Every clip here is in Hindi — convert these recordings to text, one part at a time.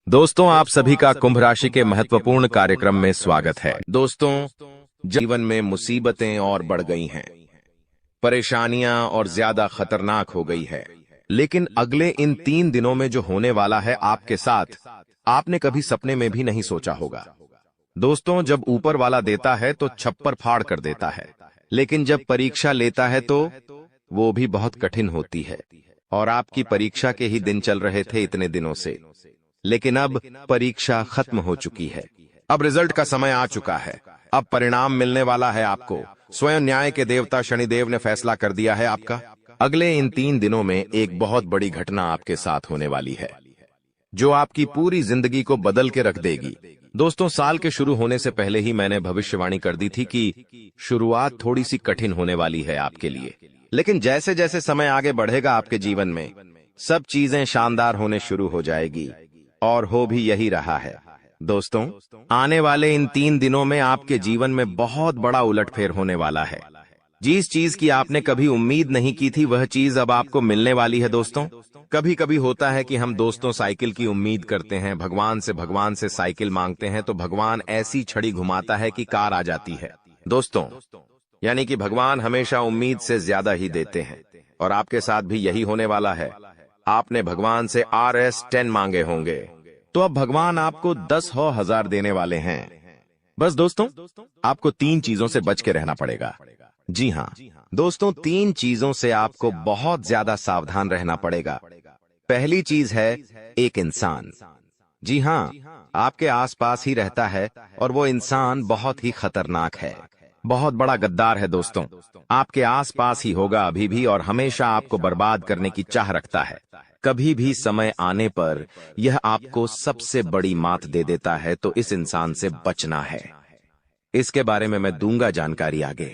दोस्तों, आप सभी का कुंभ राशि के महत्वपूर्ण कार्यक्रम में स्वागत है। दोस्तों, जीवन में मुसीबतें और बढ़ गई हैं, परेशानियां और ज्यादा खतरनाक हो गई है, लेकिन अगले इन 3 दिनों में जो होने वाला है आपके साथ, आपने कभी सपने में भी नहीं सोचा होगा। दोस्तों, जब ऊपर वाला देता है तो छप्पर फाड़ कर देता है, लेकिन जब परीक्षा लेता है तो वो भी बहुत कठिन होती है। और आपकी परीक्षा के ही दिन चल रहे थे इतने दिनों से, लेकिन अब परीक्षा खत्म हो चुकी है। अब रिजल्ट का समय आ चुका है। अब परिणाम मिलने वाला है आपको। स्वयं न्याय के देवता शनिदेव ने फैसला कर दिया है आपका। अगले इन 3 दिनों में एक बहुत बड़ी घटना आपके साथ होने वाली है, जो आपकी पूरी जिंदगी को बदल के रख देगी। दोस्तों, साल के शुरू होने से पहले ही मैंने भविष्यवाणी कर दी थी कि शुरुआत थोड़ी सी कठिन होने वाली है आपके लिए, लेकिन जैसे जैसे समय आगे बढ़ेगा आपके जीवन में सब चीजें शानदार होने शुरू हो जाएगी, और हो भी यही रहा है। दोस्तों, आने वाले इन 3 दिनों में आपके जीवन में बहुत बड़ा उलटफेर होने वाला है। जिस चीज की आपने कभी उम्मीद नहीं की थी वह चीज अब आपको मिलने वाली है। दोस्तों, कभी कभी होता है कि हम दोस्तों साइकिल की उम्मीद करते हैं, भगवान से साइकिल मांगते हैं तो भगवान ऐसी छड़ी घुमाता है कि कार आ जाती है। दोस्तों, यानी कि भगवान हमेशा उम्मीद से ज्यादा ही देते हैं, और आपके साथ भी यही होने वाला है। आपने भगवान से RS10 मांगे होंगे, तो अब भगवान आपको 10,000 देने वाले हैं। बस दोस्तों, आपको 3 चीजों से बच के रहना पड़ेगा। जी हाँ दोस्तों, 3 चीजों से आपको बहुत ज्यादा सावधान रहना पड़ेगा। पहली चीज है एक इंसान। जी हाँ, आपके आसपास ही रहता है, और वो इंसान बहुत ही खतरनाक है, बहुत बड़ा गद्दार है। दोस्तों, आपके आसपास ही होगा अभी भी, और हमेशा आपको बर्बाद करने की चाह रखता है। कभी भी समय आने पर यह आपको सबसे बड़ी मात दे देता है, तो इस इंसान से बचना है। इसके बारे में मैं दूंगा जानकारी आगे।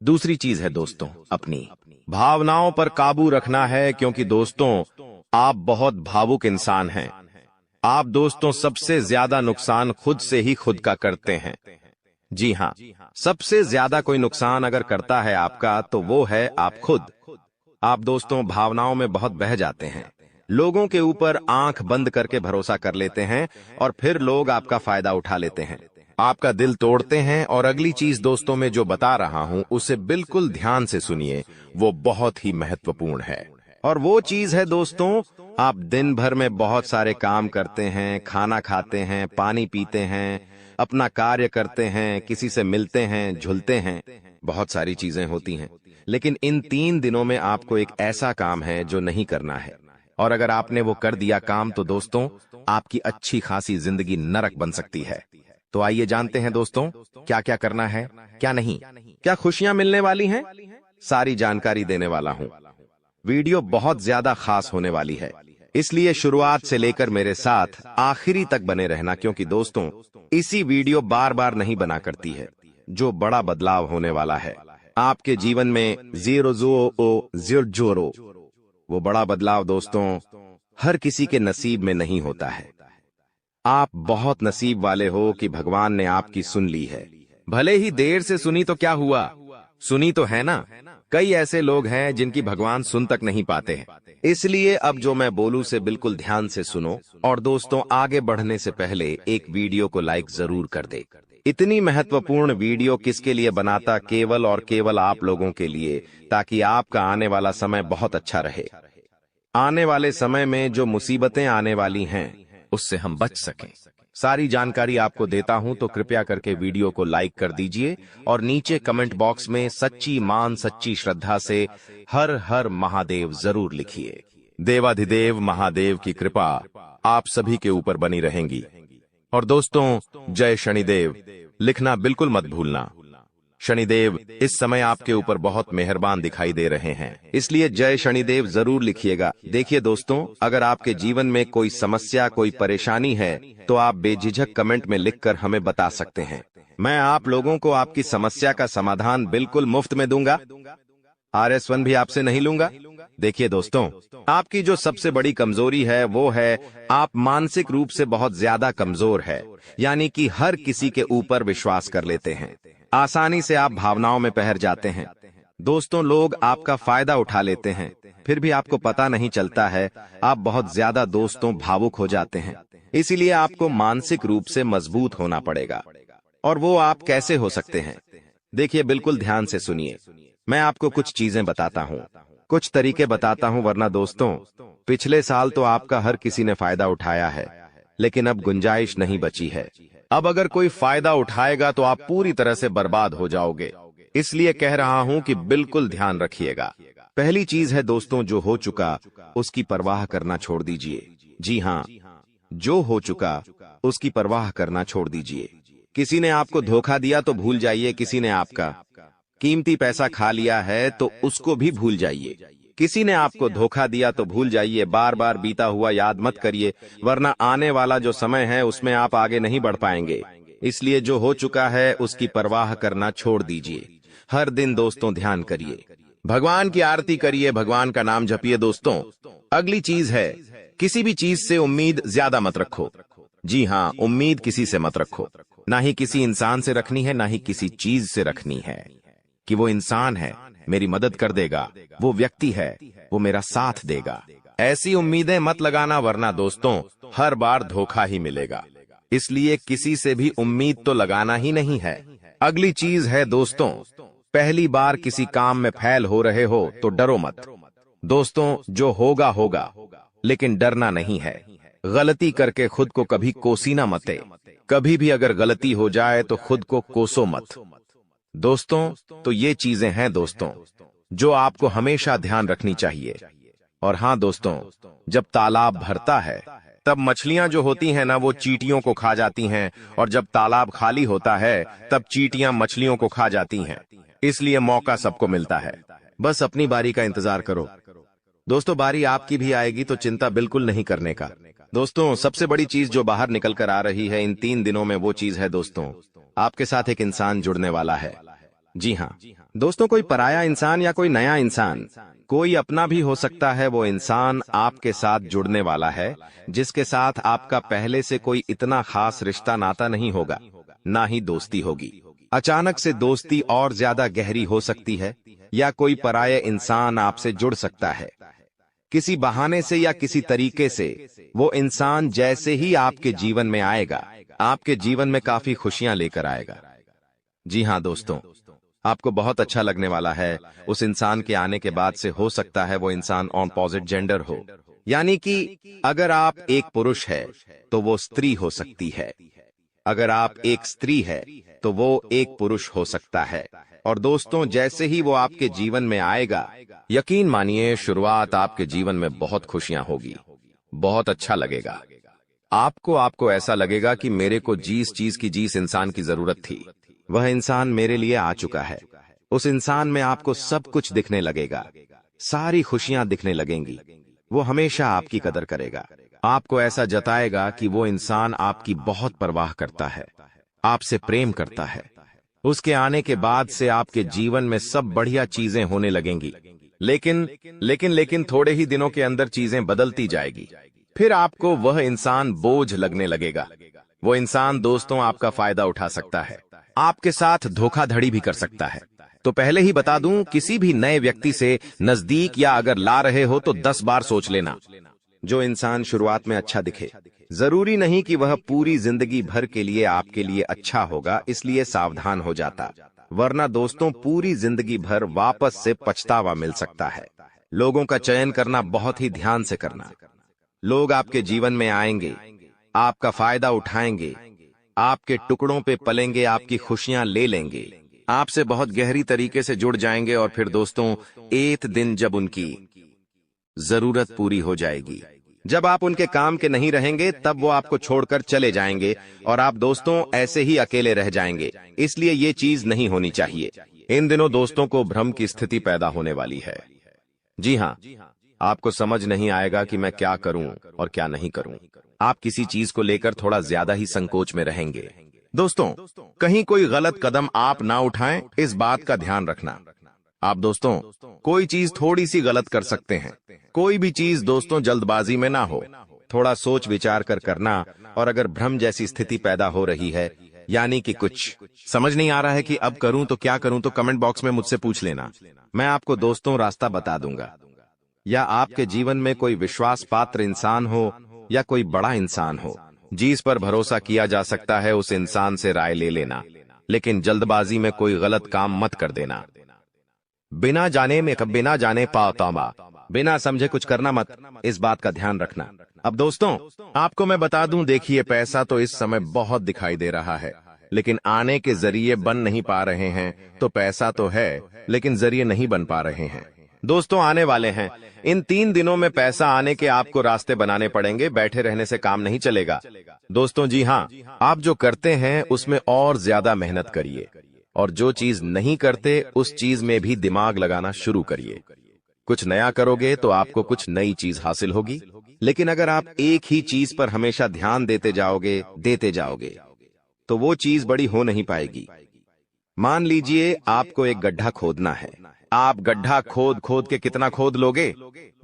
दूसरी चीज है दोस्तों, अपनी भावनाओं पर काबू रखना है, क्योंकि दोस्तों आप बहुत भावुक इंसान हैं। आप दोस्तों सबसे ज्यादा नुकसान खुद से ही खुद का करते हैं। जी हाँ, सबसे ज्यादा कोई नुकसान अगर करता है आपका तो वो है आप खुद। आप दोस्तों भावनाओं में बहुत बह जाते हैं, लोगों के ऊपर आंख बंद करके भरोसा कर लेते हैं, और फिर लोग आपका फायदा उठा लेते हैं, आपका दिल तोड़ते हैं। और अगली चीज दोस्तों मैं जो बता रहा हूं उसे बिल्कुल ध्यान से सुनिए, वो बहुत ही महत्वपूर्ण है। और वो चीज है दोस्तों, आप दिन भर में बहुत सारे काम करते हैं, खाना खाते हैं, पानी पीते हैं, अपना कार्य करते हैं, किसी से मिलते हैं, झुलते हैं, बहुत सारी चीजें होती हैं, लेकिन इन 3 दिनों में आपको एक ऐसा काम है जो नहीं करना है। और अगर आपने वो कर दिया काम तो दोस्तों आपकी अच्छी खासी जिंदगी नरक बन सकती है। तो आइए जानते हैं दोस्तों क्या क्या करना है, क्या नहीं, क्या खुशियां मिलने वाली हैं, सारी जानकारी देने वाला हूं। वीडियो बहुत ज्यादा खास होने वाली है, इसलिए शुरुआत से लेकर मेरे साथ आखिरी तक बने रहना, क्योंकि दोस्तों इसी वीडियो बार बार नहीं बना करती है। जो बड़ा बदलाव होने वाला है आपके जीवन में, 0 वो बड़ा बदलाव दोस्तों हर किसी के नसीब में नहीं होता है। आप बहुत नसीब वाले हो कि भगवान ने आपकी सुन ली है। भले ही देर से सुनी तो क्या हुआ, सुनी तो है ना। कई ऐसे लोग हैं जिनकी भगवान सुन तक नहीं पाते हैं। इसलिए अब जो मैं बोलूं से बिल्कुल ध्यान से सुनो, और दोस्तों आगे बढ़ने से पहले एक वीडियो को लाइक जरूर कर दे। इतनी महत्वपूर्ण वीडियो किसके लिए बनाता, केवल और केवल आप लोगों के लिए, ताकि आपका आने वाला समय बहुत अच्छा रहे। आने वाले समय में जो मुसीबतें आने वाली हैं उससे हम बच सकें। सारी जानकारी आपको देता हूं, तो कृपया करके वीडियो को लाइक कर दीजिए, और नीचे कमेंट बॉक्स में सच्ची मान सच्ची श्रद्धा से हर हर महादेव जरूर लिखिए। देवाधिदेव महादेव की कृपा आप सभी के ऊपर बनी रहेंगी। और दोस्तों जय शनिदेव लिखना बिल्कुल मत भूलना। शनिदेव इस समय आपके ऊपर बहुत मेहरबान दिखाई दे रहे हैं, इसलिए जय शनिदेव जरूर लिखिएगा। देखिए दोस्तों, अगर आपके जीवन में कोई समस्या, कोई परेशानी है तो आप बेझिझक कमेंट में लिखकर हमें बता सकते हैं। मैं आप लोगों को आपकी समस्या का समाधान बिल्कुल मुफ्त में दूंगा। RS1 भी आपसे नहीं लूंगा। देखिए दोस्तों, आपकी जो सबसे बड़ी कमजोरी है वो है आप मानसिक रूप से बहुत ज्यादा कमजोर है, यानी कि हर किसी के ऊपर विश्वास कर लेते हैं, आसानी से आप भावनाओं में बहर जाते हैं। दोस्तों लोग आपका फायदा उठा लेते हैं, फिर भी आपको पता नहीं चलता है। आप बहुत ज्यादा दोस्तों भावुक हो जाते हैं, इसीलिए आपको मानसिक रूप से मजबूत होना पड़ेगा। और वो आप कैसे हो सकते हैं? देखिए, बिल्कुल ध्यान से सुनिए। मैं आपको कुछ चीजें बताता हूँ, कुछ तरीके बताता हूँ, वरना दोस्तों पिछले साल तो आपका हर किसी ने फायदा उठाया है, लेकिन अब गुंजाइश नहीं बची है। अब अगर कोई फायदा उठाएगा तो आप पूरी तरह से बर्बाद हो जाओगे। इसलिए कह रहा हूं कि बिल्कुल ध्यान रखिएगा। पहली चीज है दोस्तों, जो हो चुका उसकी परवाह करना छोड़ दीजिए। जी हाँ, जो हो चुका उसकी परवाह करना छोड़ दीजिए। किसी ने आपको धोखा दिया तो भूल जाइए, किसी ने आपका कीमती पैसा खा लिया है तो उसको भी भूल जाइए। किसी ने आपको धोखा दिया तो भूल जाइए, बार बार बीता हुआ याद मत करिए, वरना आने वाला जो समय है उसमें आप आगे नहीं बढ़ पाएंगे। इसलिए जो हो चुका है उसकी परवाह करना छोड़ दीजिए। हर दिन दोस्तों ध्यान करिए, भगवान की आरती करिए, भगवान का नाम जपिए। दोस्तों अगली चीज है, किसी भी चीज से उम्मीद ज्यादा मत रखो। जी हाँ, उम्मीद किसी से मत रखो। ना ही किसी इंसान से रखनी है, ना ही किसी चीज से रखनी है कि वो इंसान है मेरी मदद कर देगा, वो व्यक्ति है वो मेरा साथ देगा। ऐसी उम्मीदें मत लगाना, वरना दोस्तों हर बार धोखा ही मिलेगा। इसलिए किसी से भी उम्मीद तो लगाना ही नहीं है। अगली चीज है दोस्तों, पहली बार किसी काम में फेल हो रहे हो तो डरो मत। दोस्तों जो होगा होगा, लेकिन डरना नहीं है। गलती करके खुद को कभी कोसीना मते। कभी भी अगर गलती हो जाए तो खुद को कोसो मत। दोस्तों तो ये चीजें हैं दोस्तों जो आपको हमेशा ध्यान रखनी चाहिए। और हाँ दोस्तों, जब तालाब भरता है तब मछलियां जो होती हैं ना, वो चींटियों को खा जाती हैं, और जब तालाब खाली होता है तब चींटियां मछलियों को खा जाती हैं। इसलिए मौका सबको मिलता है, बस अपनी बारी का इंतजार करो। दोस्तों बारी आपकी भी आएगी, तो चिंता बिल्कुल नहीं करने का। दोस्तों सबसे बड़ी चीज जो बाहर निकल कर आ रही है इन 3 दिनों में, वो चीज है दोस्तों, आपके साथ एक इंसान जुड़ने वाला है। जी हाँ दोस्तों, कोई पराया इंसान या कोई नया इंसान, कोई अपना भी हो सकता है। वो इंसान आपके साथ जुड़ने वाला है जिसके साथ आपका पहले से कोई इतना खास रिश्ता नाता नहीं होगा, ना ही दोस्ती होगी। अचानक से दोस्ती और ज्यादा गहरी हो सकती है, या कोई पराया इंसान आपसे जुड़ सकता है किसी बहाने से या किसी तरीके से। वो इंसान जैसे ही आपके जीवन में आएगा, आपके जीवन में काफी खुशियां लेकर आएगा। जी हाँ दोस्तों, आपको बहुत अच्छा लगने वाला है। उस इंसान के आने के बाद से हो सकता है वो इंसान ऑपोजिट जेंडर हो, यानी कि अगर आप एक पुरुष है तो वो स्त्री हो सकती है, अगर आप एक स्त्री है तो वो एक पुरुष हो सकता है। और दोस्तों जैसे ही वो आपके जीवन में आएगा, यकीन मानिए शुरुआत आपके जीवन में बहुत खुशियां होगी, बहुत अच्छा लगेगा। आपको ऐसा लगेगा कि मेरे को जिस इंसान की जरूरत थी वह इंसान मेरे लिए आ चुका है। उस इंसान में आपको सब कुछ दिखने लगेगा, सारी खुशियां दिखने लगेंगी। वो हमेशा आपकी कदर करेगा, आपको ऐसा जताएगा कि वो इंसान आपकी बहुत परवाह करता है, आपसे प्रेम करता है। उसके आने के बाद से आपके जीवन में सब बढ़िया चीजें होने लगेंगी, लेकिन थोड़े ही दिनों के अंदर चीजें बदलती जाएगी। फिर आपको वह इंसान बोझ लगने लगेगा। वो इंसान दोस्तों आपका फायदा उठा सकता है, आपके साथ धोखाधड़ी भी कर सकता है। तो पहले ही बता दूं, किसी भी नए व्यक्ति से नजदीक या अगर ला रहे हो तो 10 बार सोच लेना। जो इंसान शुरुआत में अच्छा दिखे, जरूरी नहीं कि वह पूरी जिंदगी भर के लिए आपके लिए अच्छा होगा, इसलिए सावधान हो जाता, वरना दोस्तों पूरी जिंदगी भर वापस से पछतावा मिल सकता है। लोगों का चयन करना बहुत ही ध्यान से करना। लोग आपके जीवन में आएंगे, आपका फायदा उठाएंगे, आपके टुकड़ों पे पलेंगे, आपकी खुशियां ले लेंगे, आपसे बहुत गहरी तरीके से जुड़ जाएंगे। और फिर दोस्तों एक दिन जब उनकी जरूरत पूरी हो जाएगी, जब आप उनके काम के नहीं रहेंगे, तब वो आपको छोड़कर चले जाएंगे और आप दोस्तों ऐसे ही अकेले रह जाएंगे। इसलिए ये चीज नहीं होनी चाहिए। इन दिनों दोस्तों को भ्रम की स्थिति पैदा होने वाली है। जी हाँ, आपको समझ नहीं आएगा कि मैं क्या करूं और क्या नहीं करूं। आप किसी चीज को लेकर थोड़ा ज्यादा ही संकोच में रहेंगे। दोस्तों कहीं कोई गलत कदम आप ना उठाएं, इस बात का ध्यान रखना। आप दोस्तों कोई चीज थोड़ी सी गलत कर सकते हैं। कोई भी चीज दोस्तों जल्दबाजी में ना हो, थोड़ा सोच विचार कर करना। और अगर भ्रम जैसी स्थिति पैदा हो रही है, यानी कि कुछ समझ नहीं आ रहा है कि अब करूं तो क्या करूं, तो कमेंट बॉक्स में मुझसे पूछ लेना, मैं आपको दोस्तों रास्ता बता दूंगा। या आपके जीवन में कोई विश्वास पात्र इंसान हो या कोई बड़ा इंसान हो, जिस पर भरोसा किया जा सकता है उस इंसान से राय ले लेना, लेकिन जल्दबाजी में कोई गलत काम मत कर देना। बिना जाने पाओ तौबा, बिना समझे कुछ करना मत, इस बात का ध्यान रखना। अब दोस्तों, आपको मैं बता दूं, देखिए पैसा तो इस समय बहुत दिखाई दे रहा है, लेकिन आने के जरिए बन नहीं पा रहे हैं। तो पैसा तो है लेकिन जरिए नहीं बन पा रहे हैं। दोस्तों आने वाले हैं, इन 3 दिनों में पैसा आने के आपको रास्ते बनाने पड़ेंगे, बैठे रहने से काम नहीं चलेगा। दोस्तों जी हाँ, आप जो करते हैं उसमें और ज्यादा मेहनत करिए, और जो चीज नहीं करते उस चीज में भी दिमाग लगाना शुरू करिए। कुछ नया करोगे तो आपको कुछ नई चीज हासिल होगी, लेकिन अगर आप एक ही चीज पर हमेशा ध्यान देते जाओगे तो वो चीज बड़ी हो नहीं पाएगी। मान लीजिए आपको एक गड्ढा खोदना है, आप गड्ढा खोद के कितना खोद लोगे?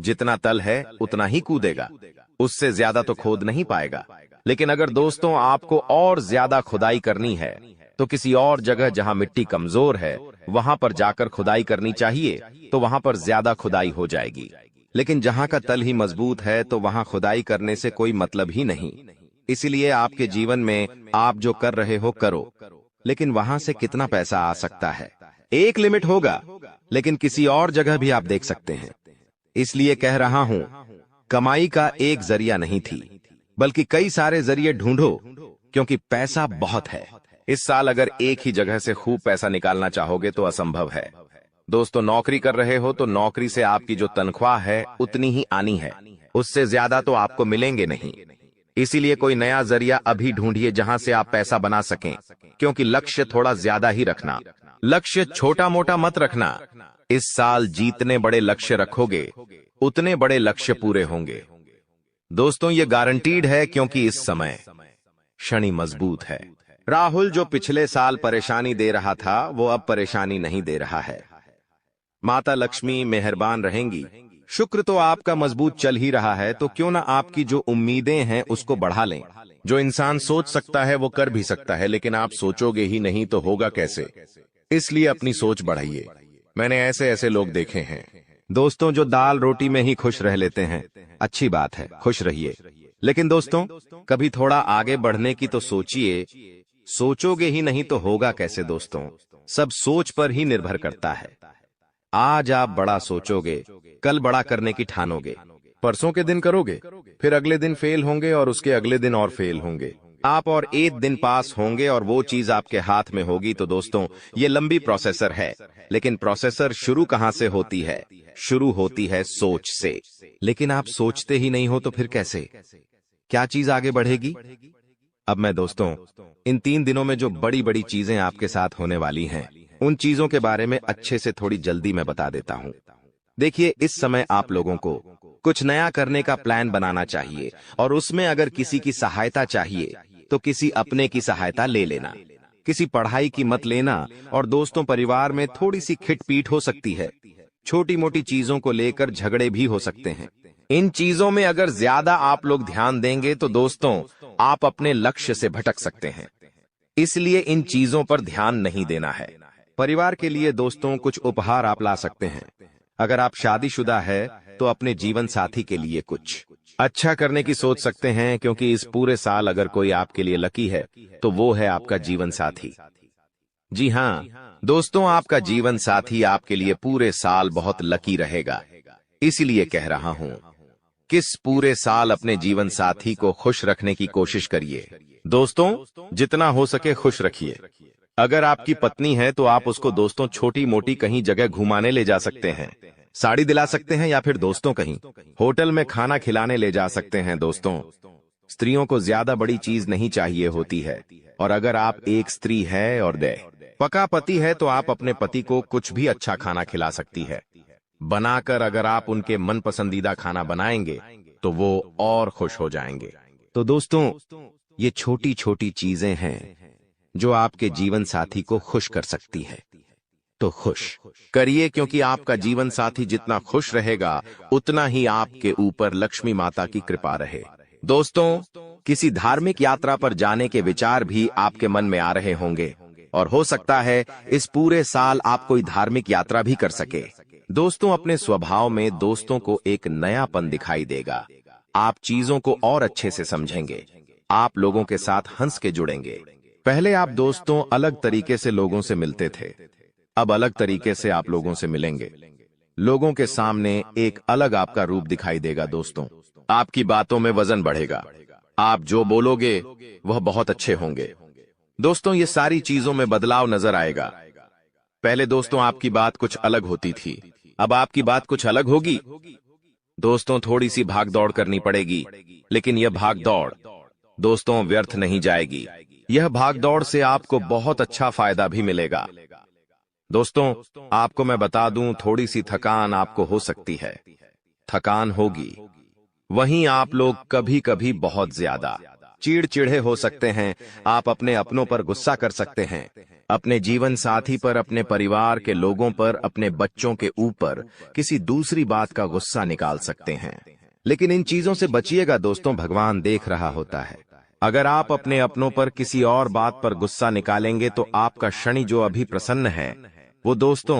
जितना तल है उतना ही कूदेगा, उससे ज्यादा तो खोद नहीं पाएगा। लेकिन अगर दोस्तों आपको और ज्यादा खुदाई करनी है तो किसी और जगह जहां मिट्टी कमजोर है वहां पर जाकर खुदाई करनी चाहिए, तो वहां पर ज्यादा खुदाई हो जाएगी। लेकिन जहां का तल ही मजबूत है तो वहां खुदाई करने से कोई मतलब ही नहीं। इसीलिए आपके जीवन में आप जो कर रहे हो करो, लेकिन वहां से कितना पैसा आ सकता है एक लिमिट होगा, लेकिन किसी और जगह भी आप देख सकते हैं। इसलिए कह रहा हूं, कमाई का एक जरिया नहीं थी, बल्कि कई सारे जरिए ढूंढो, क्योंकि पैसा बहुत है। इस साल अगर एक ही जगह से खूब पैसा निकालना चाहोगे तो असंभव है। दोस्तों नौकरी कर रहे हो तो नौकरी से आपकी जो तनख्वाह है उतनी ही आनी है, उससे ज्यादा तो आपको मिलेंगे नहीं। इसीलिए कोई नया जरिया अभी ढूंढिए जहां से आप पैसा बना सकें, क्योंकि लक्ष्य थोड़ा ज्यादा ही रखना, लक्ष्य छोटा मोटा मत रखना। इस साल जितने बड़े लक्ष्य रखोगे उतने बड़े लक्ष्य पूरे होंगे। दोस्तों ये गारंटीड है, क्योंकि इस समय शनि मजबूत है। राहुल जो पिछले साल परेशानी दे रहा था वो अब परेशानी नहीं दे रहा है। माता लक्ष्मी मेहरबान रहेंगी। शुक्र तो आपका मजबूत चल ही रहा है, तो क्यों ना आपकी जो उम्मीदें हैं उसको बढ़ा लें। जो इंसान सोच सकता है वो कर भी सकता है, लेकिन आप सोचोगे ही नहीं तो होगा कैसे? इसलिए अपनी सोच बढ़ाइए। मैंने ऐसे ऐसे लोग देखे हैं दोस्तों जो दाल रोटी में ही खुश रह लेते हैं। अच्छी बात है, खुश रहिए, लेकिन दोस्तों कभी थोड़ा आगे बढ़ने की तो सोचिए। सोचोगे ही नहीं तो होगा कैसे? दोस्तों सब सोच पर ही निर्भर करता है। आज आप बड़ा सोचोगे, कल बड़ा करने की ठानोगे, परसों के दिन करोगे, फिर अगले दिन फेल होंगे और उसके अगले दिन और फेल होंगे। आप और एक दिन पास होंगे और वो चीज आपके हाथ में होगी। तो दोस्तों ये लंबी प्रोसेसर है, लेकिन प्रोसेसर शुरू कहां से होती है? शुरू होती है सोच से। लेकिन आप सोचते ही नहीं हो तो फिर कैसे? क्या चीज आगे बढ़ेगी? अब मैं दोस्तों इन 3 दिनों में जो बड़ी बड़ी चीजें आपके साथ होने वाली हैं, उन चीजों के बारे में अच्छे से थोड़ी जल्दी मैं बता देता हूं। देखिए इस समय आप लोगों को कुछ नया करने का प्लान बनाना चाहिए, और उसमें अगर किसी की सहायता चाहिए तो किसी अपने की सहायता ले लेना, किसी पढ़ाई की मत लेना। और दोस्तों परिवार में थोड़ी सी खिटपीट हो सकती है, छोटी मोटी चीजों को लेकर झगड़े भी हो सकते हैं। इन चीजों में अगर ज्यादा आप लोग ध्यान देंगे तो दोस्तों आप अपने लक्ष्य से भटक सकते हैं। इसलिए इन चीजों पर ध्यान नहीं देना है। परिवार के लिए दोस्तों कुछ उपहार आप ला सकते हैं। अगर आप शादीशुदा है तो अपने जीवन साथी के लिए कुछ अच्छा करने की सोच सकते हैं, क्योंकि इस पूरे साल अगर कोई आपके लिए लकी है तो वो है आपका जीवन साथी। जी हाँ दोस्तों, आपका जीवन साथी आपके लिए पूरे साल बहुत लकी रहेगा। इसीलिए कह रहा हूं, किस पूरे साल अपने जीवन साथी को खुश रखने की कोशिश करिए। दोस्तों जितना हो सके खुश रखिए। अगर आपकी पत्नी है तो आप उसको दोस्तों छोटी मोटी कहीं जगह घुमाने ले जा सकते हैं, साड़ी दिला सकते हैं, या फिर दोस्तों कहीं होटल में खाना खिलाने ले जा सकते हैं। दोस्तों स्त्रियों को ज्यादा बड़ी चीज नहीं चाहिए होती है, और अगर आप एक स्त्री है और पका पति है तो आप अपने पति को कुछ भी अच्छा खाना खिला सकती है बनाकर। अगर आप उनके मन पसंदीदा खाना बनाएंगे तो वो और खुश हो जाएंगे। तो दोस्तों ये छोटी छोटी चीजें हैं जो आपके जीवन साथी को खुश कर सकती है, तो खुश करिए, क्योंकि आपका जीवन साथी जितना खुश रहेगा उतना ही आपके ऊपर लक्ष्मी माता की कृपा रहे। दोस्तों किसी धार्मिक यात्रा पर जाने के विचार भी आपके मन में आ रहे होंगे, और हो सकता है इस पूरे साल आप कोई धार्मिक यात्रा भी कर सके। दोस्तों अपने स्वभाव में दोस्तों को एक नयापन दिखाई देगा। आप चीजों को और अच्छे से समझेंगे, आप लोगों के साथ हंस के जुड़ेंगे। पहले आप दोस्तों अलग तरीके से लोगों से मिलते थे, अब अलग तरीके से आप लोगों से मिलेंगे। लोगों के सामने एक अलग आपका रूप दिखाई देगा दोस्तों। आपकी बातों में वजन बढ़ेगा, आप जो बोलोगे वह बहुत अच्छे होंगे। दोस्तों ये सारी चीजों में बदलाव नजर आएगा। पहले दोस्तों आपकी बात कुछ अलग होती थी, अब आपकी बात कुछ अलग होगी। दोस्तों थोड़ी सी भाग दौड़ करनी पड़ेगी, लेकिन यह भाग दौड़ दोस्तों व्यर्थ नहीं जाएगी। यह भाग दौड़ से आपको बहुत अच्छा फायदा भी मिलेगा। दोस्तों आपको मैं बता दूं, थोड़ी सी थकान आपको हो सकती है, थकान होगी। वहीं आप लोग कभी कभी बहुत ज्यादा चिड़चिड़े हो सकते हैं। आप अपने अपनों पर गुस्सा कर सकते हैं, अपने जीवन साथी पर, अपने परिवार के लोगों पर, अपने बच्चों के ऊपर किसी दूसरी बात का गुस्सा निकाल सकते हैं। लेकिन इन चीजों से बचिएगा दोस्तों, भगवान देख रहा होता है। अगर आप अपने अपनों पर किसी और बात पर गुस्सा निकालेंगे तो आपका शनि जो अभी प्रसन्न है वो दोस्तों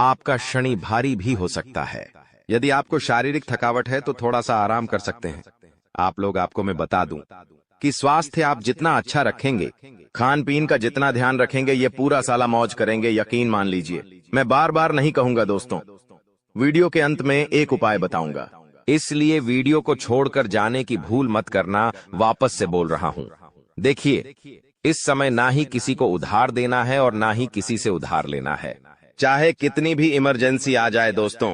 आपका शनि भारी भी हो सकता है। यदि आपको शारीरिक थकावट है तो थोड़ा सा आराम कर सकते हैं। आप लोग, आपको मैं बता दूं कि स्वास्थ्य आप जितना अच्छा रखेंगे, खान पीन का जितना ध्यान रखेंगे, ये पूरा साला मौज करेंगे, यकीन मान लीजिए। मैं बार बार नहीं कहूंगा दोस्तों, वीडियो के अंत में एक उपाय बताऊंगा, इसलिए वीडियो को छोड़कर जाने की भूल मत करना। वापस से बोल रहा हूं, देखिए इस समय ना ही किसी को उधार देना है और ना ही किसी से उधार लेना है। चाहे कितनी भी इमरजेंसी आ जाए दोस्तों,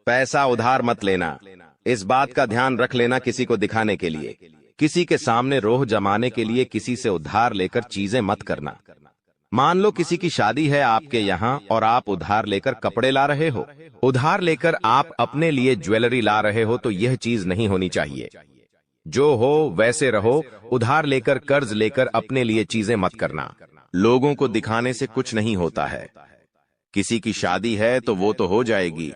पैसा उधार मत लेना। इस बात का ध्यान रख लेना, किसी को दिखाने के लिए, किसी के सामने रोह जमाने के लिए किसी से उधार लेकर चीजें मत करना। मान लो किसी की शादी है आपके यहाँ और आप उधार लेकर कपड़े ला रहे हो, उधार लेकर आप अपने लिए ज्वेलरी ला रहे हो, तो यह चीज नहीं होनी चाहिए। जो हो वैसे रहो, उधार लेकर, कर्ज लेकर अपने लिए चीजें मत करना। लोगों को दिखाने से कुछ नहीं होता है। किसी की शादी है तो वो तो हो जाएगी,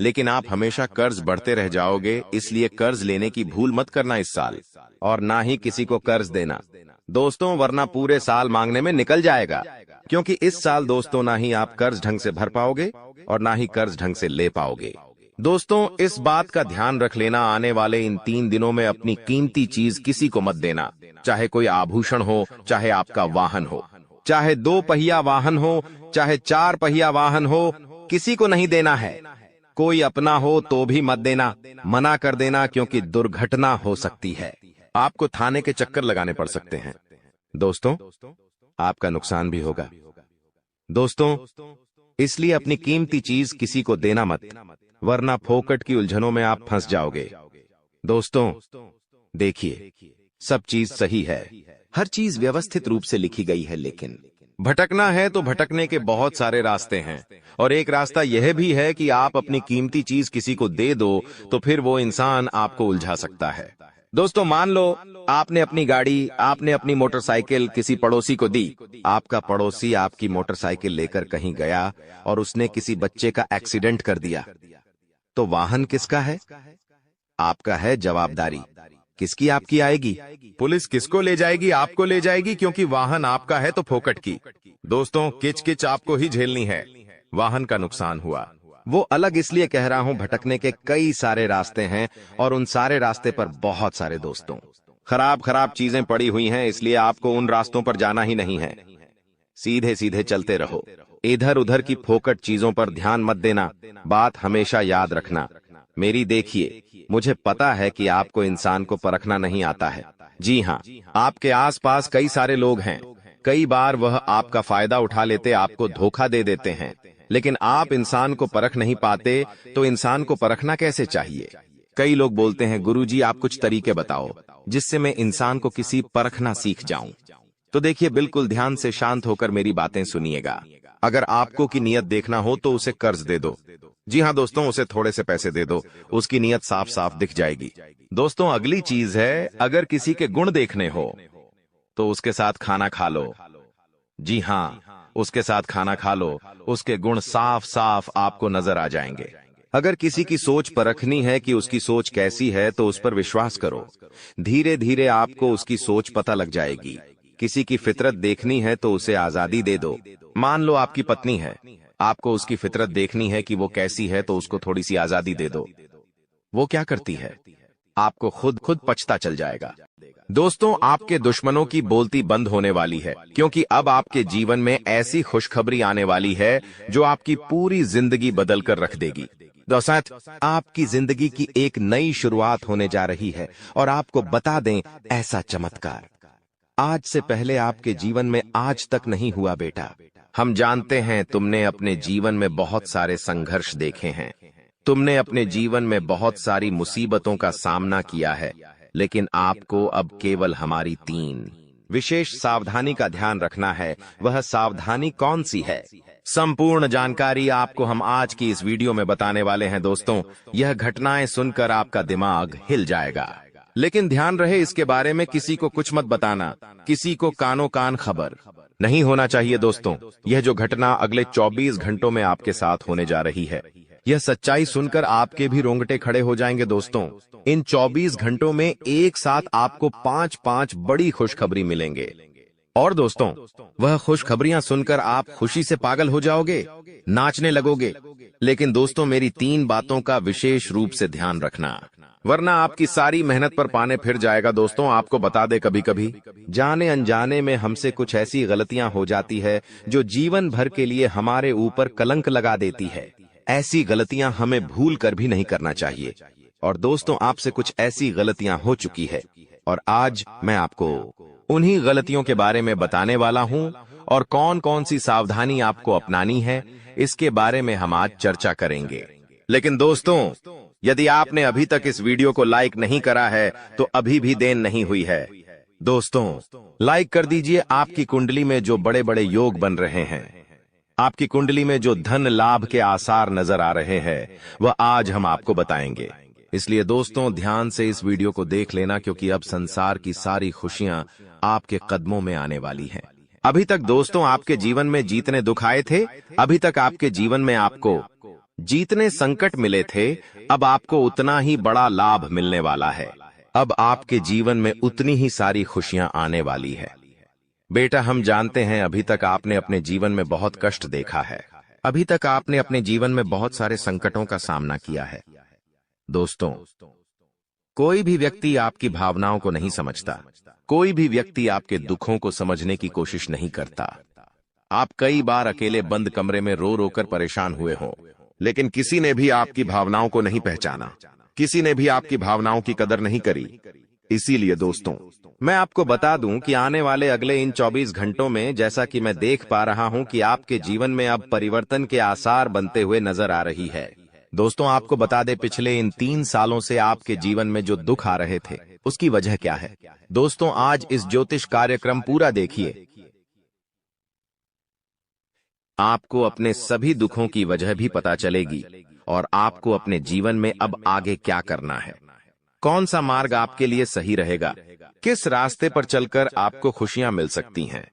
लेकिन आप हमेशा कर्ज बढ़ते रह जाओगे, इसलिए कर्ज लेने की भूल मत करना इस साल, और ना ही किसी को कर्ज देना दोस्तों, वरना पूरे साल मांगने में निकल जाएगा। क्योंकि इस साल दोस्तों ना ही आप कर्ज ढंग से भर पाओगे और ना ही कर्ज ढंग से ले पाओगे। दोस्तों इस बात का ध्यान रख लेना, आने वाले इन 3 दिनों में अपनी कीमती चीज किसी को मत देना, चाहे कोई आभूषण हो, चाहे आपका वाहन हो, चाहे 2 पहिया वाहन हो, चाहे 4 पहिया वाहन हो, किसी को नहीं देना है। कोई अपना हो तो भी मत देना, मना कर देना, क्योंकि दुर्घटना हो सकती है। आपको थाने के चक्कर लगाने पड़ सकते हैं दोस्तों, आपका नुकसान भी होगा। दोस्तों इसलिए अपनी कीमती चीज किसी को देना मत, वरना फोकट की उलझनों में आप फंस जाओगे। दोस्तों देखिए सब चीज सही है, हर चीज व्यवस्थित रूप से लिखी गई है, लेकिन भटकना है तो भटकने के बहुत सारे रास्ते हैं। और एक रास्ता यह भी है कि आप अपनी कीमती चीज किसी को दे दो तो फिर वो इंसान आपको उलझा सकता है। दोस्तों मान लो आपने अपनी गाड़ी, आपने अपनी मोटरसाइकिल किसी पड़ोसी को दी। आपका पड़ोसी आपकी मोटरसाइकिल लेकर कहीं गया और उसने किसी बच्चे का एक्सीडेंट कर दिया, तो वाहन किसका है? आपका है। जवाबदारी किसकी आपकी आएगी? पुलिस किसको ले जाएगी? आपको ले जाएगी, क्योंकि वाहन आपका है तो फोकट की। दोस्तों किच किच आपको ही झेलनी है। वाहन का नुकसान हुआ, वो अलग इसलिए कह रहा हूं, भटकने के कई सारे रास्ते हैं और उन सारे रास्ते पर बहुत सारे दोस्तों खराब खराब चीजें पड़ी हुई हैं, इसलिए आपको उन रास्तों पर जाना ही नहीं है। सीधे सीधे चलते रहो, इधर उधर की फोकट चीजों पर ध्यान मत देना। बात हमेशा याद रखना मेरी। देखिए मुझे पता है कि आपको इंसान को परखना नहीं आता है। जी हाँ, आपके आसपास कई सारे लोग हैं, कई बार वह आपका फायदा उठा लेते, आपको धोखा दे देते हैं, लेकिन आप इंसान को परख नहीं पाते, तो इंसान को परखना कैसे चाहिए? कई लोग बोलते हैं गुरुजी आप कुछ तरीके बताओ जिससे मैं इंसान को किसी परखना सीख जाऊं। तो देखिए बिल्कुल ध्यान से शांत होकर मेरी बातें सुनिएगा। अगर आपको की नियत देखना हो तो उसे कर्ज दे दो। जी हाँ दोस्तों, उसे थोड़े से पैसे दे दो, उसकी नियत साफ साफ दिख जाएगी। दोस्तों अगली चीज है, अगर किसी के गुण देखने हो तो उसके साथ खाना खा लो। जी हाँ, उसके साथ खाना खा लो, उसके गुण साफ साफ आपको नजर आ जाएंगे। अगर किसी की सोच परखनी है कि उसकी सोच कैसी है तो उस पर विश्वास करो, धीरे धीरे आपको उसकी सोच पता लग जाएगी। किसी की फितरत देखनी है तो उसे आजादी दे दो। मान लो आपकी पत्नी है, आपको उसकी फितरत देखनी है कि वो कैसी है, तो उसको थोड़ी सी आजादी दे दो। वो क्या करती है आपको खुद खुद पछता चल जाएगा। दोस्तों, आपके दुश्मनों की बोलती बंद होने वाली है, क्योंकि अब आपके जीवन में ऐसी खुशखबरी आने वाली है जो आपकी पूरी जिंदगी बदल कर रख देगी। दोस्तों, आपकी जिंदगी की एक नई शुरुआत होने जा रही है और आपको बता दें, ऐसा चमत्कार आज से पहले आपके जीवन में आज तक नहीं हुआ बेटा। हम जानते हैं तुमने अपने जीवन में बहुत सारे संघर्ष देखे हैं, तुमने अपने जीवन में बहुत सारी मुसीबतों का सामना किया है, लेकिन आपको अब केवल हमारी 3 विशेष सावधानी का ध्यान रखना है। वह सावधानी कौन सी है? संपूर्ण जानकारी आपको हम आज की इस वीडियो में बताने वाले हैं। दोस्तों, यह घटनाएं सुनकर आपका दिमाग हिल जाएगा, लेकिन ध्यान रहे इसके बारे में किसी को कुछ मत बताना, किसी को कानो कान खबर नहीं होना चाहिए। दोस्तों, यह जो घटना अगले 24 घंटों में आपके साथ होने जा रही है, यह सच्चाई सुनकर आपके भी रोंगटे खड़े हो जाएंगे। दोस्तों, इन 24 घंटों में एक साथ आपको 5 बड़ी खुशखबरी मिलेंगे, और दोस्तों, वह खुशखबरियां सुनकर आप खुशी से पागल हो जाओगे, नाचने लगोगे। लेकिन दोस्तों, मेरी 3 बातों का विशेष रूप से ध्यान रखना, वरना आपकी सारी मेहनत पर पानी फिर जाएगा। दोस्तों, आपको बता दे, कभी कभी जाने अनजाने में हमसे कुछ ऐसी गलतियां हो जाती है जो जीवन भर के लिए हमारे ऊपर कलंक लगा देती है। ऐसी गलतियां हमें भूल कर भी नहीं करना चाहिए। और दोस्तों, आपसे कुछ ऐसी गलतियां हो चुकी है, और आज मैं आपको उन्हीं गलतियों के बारे में बताने वाला हूं, और कौन कौन सी सावधानी आपको अपनानी है, इसके बारे में हम आज चर्चा करेंगे। लेकिन दोस्तों, यदि आपने अभी तक इस वीडियो को लाइक नहीं करा है तो अभी भी देर नहीं हुई है। दोस्तों, लाइक कर दीजिए। आपकी कुंडली में जो बड़े बड़े योग बन रहे हैं, आपकी कुंडली में जो धन लाभ के आसार नजर आ रहे हैं, वह आज हम आपको बताएंगे। इसलिए दोस्तों, ध्यान से इस वीडियो को देख लेना, क्योंकि अब संसार की सारी खुशियां आपके कदमों में आने वाली हैं। अभी तक दोस्तों आपके जीवन में जितने दुख आए थे, अभी तक आपके जीवन में आपको जितने संकट मिले थे, अब आपको उतना ही बड़ा लाभ मिलने वाला है। अब आपके जीवन में उतनी ही सारी खुशियां आने वाली है। बेटा, हम जानते हैं अभी तक आपने अपने जीवन में बहुत कष्ट देखा है, अभी तक आपने अपने जीवन में बहुत सारे संकटों का सामना किया है। दोस्तों, कोई भी व्यक्ति आपकी भावनाओं को नहीं समझता, कोई भी व्यक्ति आपके दुखों को समझने की कोशिश नहीं करता। आप कई बार अकेले बंद कमरे में रो रो कर परेशान हुए हों, लेकिन किसी ने भी आपकी भावनाओं को नहीं पहचाना, किसी ने भी आपकी भावनाओं की कदर नहीं करी। इसीलिए दोस्तों, मैं आपको बता दूं कि आने वाले अगले इन 24 घंटों में, जैसा कि मैं देख पा रहा हूं कि आपके जीवन में अब परिवर्तन के आसार बनते हुए नजर आ रही है। दोस्तों, आपको बता दे, पिछले इन 3 सालों से आपके जीवन में जो दुख आ रहे थे, उसकी वजह क्या है? दोस्तों, आज इस ज्योतिष कार्यक्रम पूरा देखिए, आपको अपने सभी दुखों की वजह भी पता चलेगी, और आपको अपने जीवन में अब आगे क्या करना है, कौन सा मार्ग आपके लिए सही रहेगा, किस रास्ते पर चलकर आपको खुशियां मिल सकती हैं।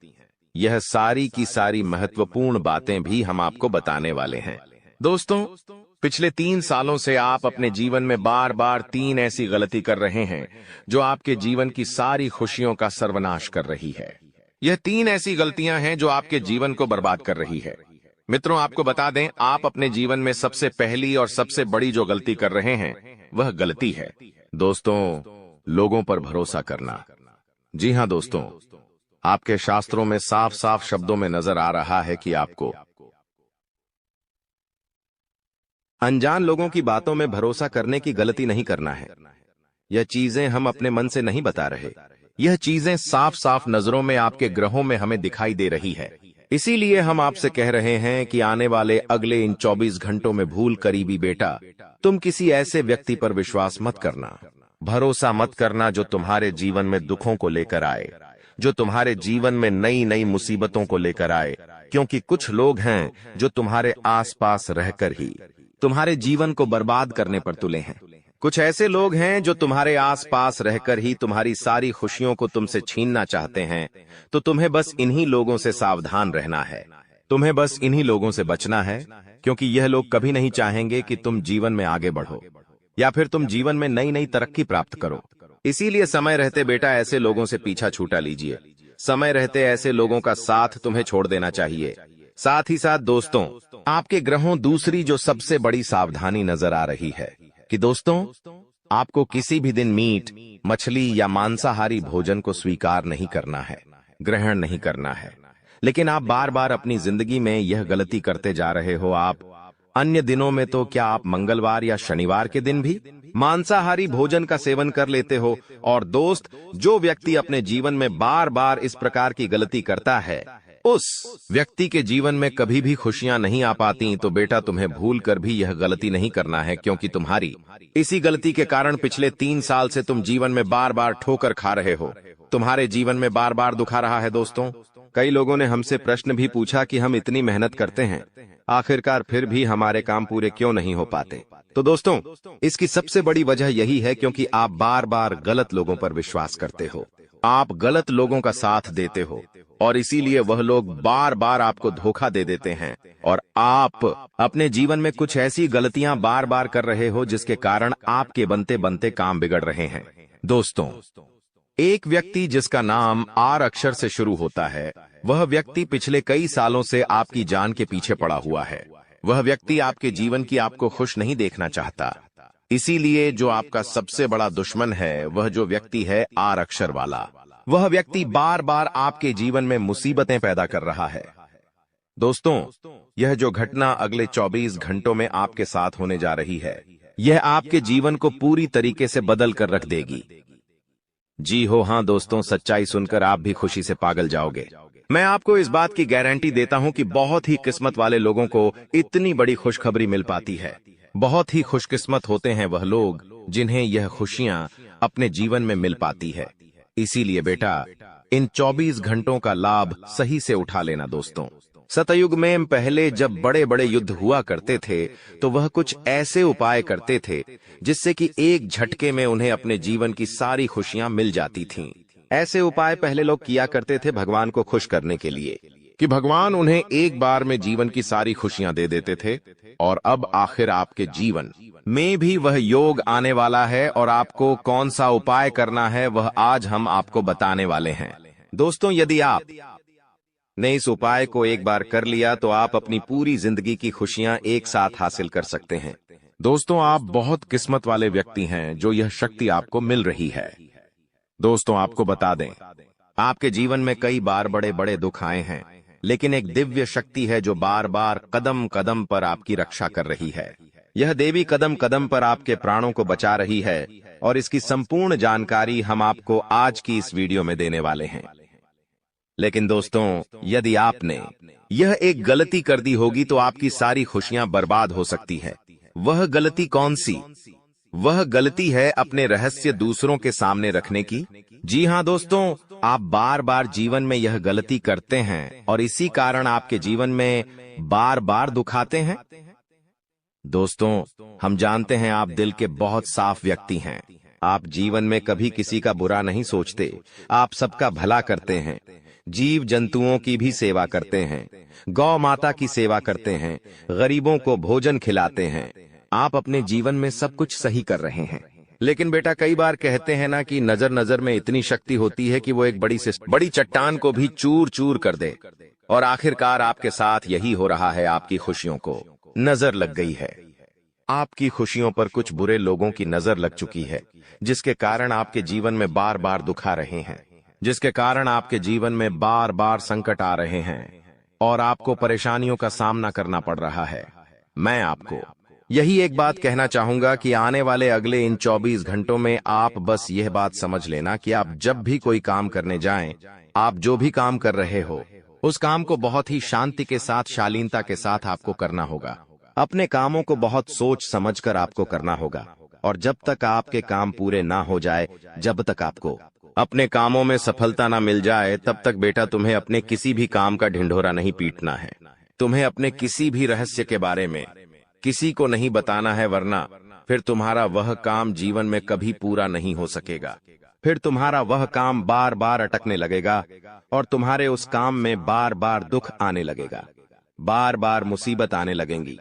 यह सारी की सारी महत्वपूर्ण बातें भी हम आपको बताने वाले हैं। दोस्तों, पिछले 3 सालों से आप अपने जीवन में बार बार 3 ऐसी गलती कर रहे हैं जो आपके जीवन की सारी खुशियों का सर्वनाश कर रही है। यह 3 ऐसी गलतियां हैं जो आपके जीवन को बर्बाद कर रही है। मित्रों, आपको बता दें, आप अपने जीवन में सबसे पहली और सबसे बड़ी जो गलती कर रहे हैं, वह गलती है दोस्तों, लोगों पर भरोसा करना। जी हां दोस्तों, आपके शास्त्रों में साफ साफ शब्दों में नजर आ रहा है कि आपको अनजान लोगों की बातों में भरोसा करने की गलती नहीं करना है। यह चीजें हम अपने मन से नहीं बता रहे, यह चीजें साफ साफ नजरों में आपके ग्रहों में हमें दिखाई दे रही है। इसीलिए हम आपसे कह रहे हैं कि आने वाले अगले इन 24 घंटों में भूल करीबी बेटा, तुम किसी ऐसे व्यक्ति पर विश्वास मत करना, भरोसा मत करना जो तुम्हारे जीवन में दुखों को लेकर आए, जो तुम्हारे जीवन में नई नई मुसीबतों को लेकर आए। क्योंकि कुछ लोग हैं जो तुम्हारे आसपास रहकर ही तुम्हारे जीवन को बर्बाद करने पर तुले हैं। कुछ ऐसे लोग हैं जो तुम्हारे आसपास रहकर ही तुम्हारी सारी खुशियों को तुमसे छीनना चाहते हैं। तो तुम्हें बस इन्हीं लोगों से सावधान रहना है, तुम्हें बस इन्हीं लोगों से बचना है, क्योंकि यह लोग कभी नहीं चाहेंगे कि तुम जीवन में आगे बढ़ो या फिर तुम जीवन में नई नई तरक्की प्राप्त करो। इसीलिए समय रहते बेटा ऐसे लोगों से पीछा छूटा लीजिए, समय रहते ऐसे लोगों का साथ तुम्हें छोड़ देना चाहिए। साथ ही साथ दोस्तों, आपके ग्रहों दूसरी जो सबसे बड़ी सावधानी नजर आ रही है कि दोस्तों, आपको किसी भी दिन मीट, मछली या मांसाहारी भोजन को स्वीकार नहीं करना है, ग्रहण नहीं करना है। लेकिन आप बार बार अपनी जिंदगी में यह गलती करते जा रहे हो। आप अन्य दिनों में तो क्या आप मंगलवार या शनिवार के दिन भी मांसाहारी भोजन का सेवन कर लेते हो। और दोस्त, जो व्यक्ति अपने जीवन में बार बार इस प्रकार की गलती करता है, उस व्यक्ति के जीवन में कभी भी खुशियां नहीं आ पाती। तो बेटा, तुम्हें भूल कर भी यह गलती नहीं करना है, क्योंकि तुम्हारी इसी गलती के कारण पिछले 3 साल से तुम जीवन में बार बार ठोकर खा रहे हो। तुम्हारे जीवन में बार बार दुख आ रहा है। दोस्तों, कई लोगों ने हमसे प्रश्न भी पूछा कि हम इतनी मेहनत करते हैं, आखिरकार फिर भी हमारे काम पूरे क्यों नहीं हो पाते। तो दोस्तों, इसकी सबसे बड़ी वजह यही है क्योंकि आप बार बार गलत लोगों पर विश्वास करते हो, आप गलत लोगों का साथ देते हो, और इसीलिए वह लोग बार बार आपको धोखा दे देते हैं। और आप अपने जीवन में कुछ ऐसी गलतियां बार बार कर रहे हो जिसके कारण आपके बनते बनते काम बिगड़ रहे हैं। दोस्तों, एक व्यक्ति जिसका नाम आर अक्षर से शुरू होता है, वह व्यक्ति पिछले कई सालों से आपकी जान के पीछे पड़ा हुआ है। वह व्यक्ति आपके जीवन की आपको खुश नहीं देखना चाहता। इसीलिए जो आपका सबसे बड़ा दुश्मन है, वह जो व्यक्ति है आर अक्षर वाला, वह व्यक्ति बार बार आपके जीवन में मुसीबतें पैदा कर रहा है। दोस्तों, यह जो घटना अगले 24 घंटों में आपके साथ होने जा रही है, यह आपके जीवन को पूरी तरीके से बदल कर रख देगी। जी हो, हाँ दोस्तों, सच्चाई सुनकर आप भी खुशी से पागल जाओगे। मैं आपको इस बात की गारंटी देता हूं कि बहुत ही किस्मत वाले लोगों को इतनी बड़ी खुशखबरी मिल पाती है। बहुत ही खुशकिस्मत होते हैं वह लोग जिन्हें यह खुशियां अपने जीवन में मिल पाती है। इसीलिए बेटा, इन 24 घंटों का लाभ सही से उठा लेना। दोस्तों, सतयुग में पहले जब बड़े बड़े युद्ध हुआ करते थे, तो वह कुछ ऐसे उपाय करते थे जिससे कि एक झटके में उन्हें अपने जीवन की सारी खुशियां मिल जाती थीं। ऐसे उपाय पहले लोग किया करते थे भगवान को खुश करने के लिए, कि भगवान उन्हें एक बार में जीवन की सारी खुशियां दे देते थे। और अब आखिर आपके जीवन में भी वह योग आने वाला है, और आपको कौन सा उपाय करना है वह आज हम आपको बताने वाले हैं। दोस्तों, यदि आप ने इस उपाय को एक बार कर लिया तो आप अपनी पूरी जिंदगी की खुशियां एक साथ हासिल कर सकते हैं। दोस्तों, आप बहुत किस्मत वाले व्यक्ति हैं जो यह शक्ति आपको मिल रही है। दोस्तों, आपको बता दें, आपके जीवन में कई बार बड़े बड़े दुख आए हैं, लेकिन एक दिव्य शक्ति है जो बार बार कदम कदम पर आपकी रक्षा कर रही है। यह देवी कदम कदम पर आपके प्राणों को बचा रही है, और इसकी संपूर्ण जानकारी हम आपको आज की इस वीडियो में देने वाले हैं। लेकिन दोस्तों, यदि आपने यह एक गलती कर दी होगी तो आपकी सारी खुशियां बर्बाद हो सकती है। वह गलती कौन सी? वह गलती है अपने रहस्य दूसरों के सामने रखने की। जी हाँ दोस्तों, आप बार बार जीवन में यह गलती करते हैं और इसी कारण आपके जीवन में बार बार दुख आते हैं। दोस्तों, हम जानते हैं आप दिल के बहुत साफ व्यक्ति हैं। आप जीवन में कभी किसी का बुरा नहीं सोचते, आप सबका भला करते हैं, जीव जंतुओं की भी सेवा करते हैं, गौ माता की सेवा करते हैं, गरीबों को भोजन खिलाते हैं। आप अपने जीवन में सब कुछ सही कर रहे हैं। लेकिन बेटा, कई बार कहते हैं ना कि नजर नजर में इतनी शक्ति होती है कि वो एक बड़ी से बड़ी चट्टान को भी चूर चूर कर दे। और आखिरकार आपके साथ यही हो रहा है। आपकी खुशियों को नजर लग गई है। आपकी खुशियों पर कुछ बुरे लोगों की नजर लग चुकी है, जिसके कारण आपके जीवन में बार बार दुख आ रहे हैं, जिसके कारण आपके जीवन में बार बार संकट आ रहे हैं और आपको परेशानियों का सामना करना पड़ रहा है। मैं आपको यही एक बात कहना चाहूंगा कि आने वाले अगले इन 24 घंटों में आप बस यह बात समझ लेना कि आप जब भी कोई काम करने जाएं, आप जो भी काम कर रहे हो, उस काम को बहुत ही शांति के साथ, शालीनता के साथ आपको करना होगा। अपने कामों को बहुत सोच समझकर आपको करना होगा। और जब तक आपके काम पूरे ना हो जाए, जब तक आपको अपने कामों में सफलता ना मिल जाए, तब तक बेटा तुम्हें अपने किसी भी काम का ढिंढोरा नहीं पीटना है। तुम्हें अपने किसी भी रहस्य के बारे में किसी को नहीं बताना है, वरना फिर तुम्हारा वह काम जीवन में कभी पूरा नहीं हो सकेगा। फिर तुम्हारा वह काम बार बार अटकने लगेगा और तुम्हारे उस काम में बार बार दुख आने लगेगा, बार बार मुसीबत आने लगेंगी।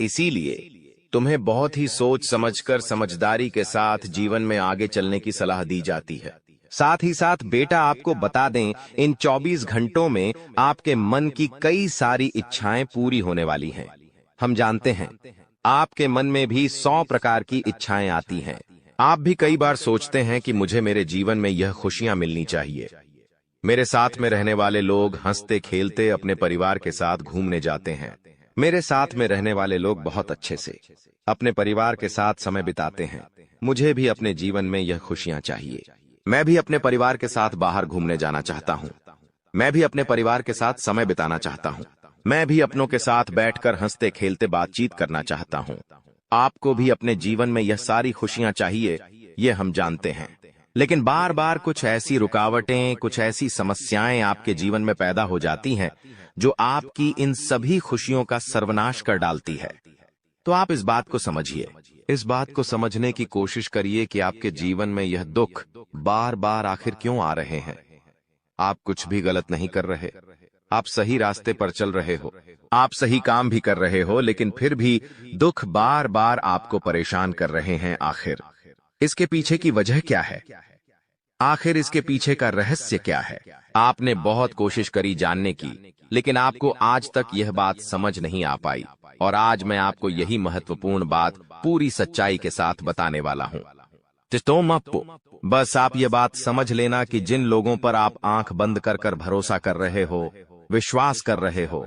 इसीलिए तुम्हें बहुत ही सोच समझकर, समझदारी के साथ जीवन में आगे चलने की सलाह दी जाती है। साथ ही साथ बेटा, आपको बता दें, इन 24 घंटों में आपके मन की कई सारी इच्छाएं पूरी होने वाली हैं। हम जानते हैं आपके मन में भी 100 प्रकार की इच्छाएं आती हैं, आप भी कई बार सोचते हैं कि मुझे मेरे जीवन में यह खुशियां मिलनी चाहिए। मेरे साथ में रहने वाले लोग हंसते खेलते अपने परिवार के साथ घूमने जाते हैं। मेरे साथ में रहने वाले लोग बहुत अच्छे से अपने परिवार के साथ समय बिताते हैं। मुझे भी अपने जीवन में यह खुशियां चाहिए। मैं भी अपने परिवार के साथ बाहर घूमने जाना चाहता हूं। मैं भी अपने परिवार के साथ समय बिताना चाहता हूं। मैं भी अपनों के साथ बैठकर हंसते खेलते बातचीत करना चाहता हूं। आपको भी अपने जीवन में यह सारी खुशियां चाहिए, ये हम जानते हैं। लेकिन बार बार कुछ ऐसी रुकावटें, कुछ ऐसी समस्याएं आपके जीवन में पैदा हो जाती हैं जो आपकी इन सभी खुशियों का सर्वनाश कर डालती है। तो आप इस बात को समझिए, इस बात को समझने की कोशिश करिए कि आपके जीवन में यह दुख बार बार आखिर क्यों आ रहे हैं। आप कुछ भी गलत नहीं कर रहे, आप सही रास्ते पर चल रहे हो, आप सही काम भी कर रहे हो, लेकिन फिर भी दुख बार बार आपको परेशान कर रहे हैं। आखिर इसके पीछे की वजह क्या है? आखिर इसके पीछे का रहस्य क्या है? आपने बहुत कोशिश करी जानने की, लेकिन आपको आज तक यह बात समझ नहीं आ पाई। और आज मैं आपको यही महत्वपूर्ण बात पूरी सच्चाई के साथ बताने वाला हूं। बस आप ये बात समझ लेना कि जिन लोगों पर आप आंख बंद कर कर भरोसा कर रहे हो, विश्वास कर रहे हो,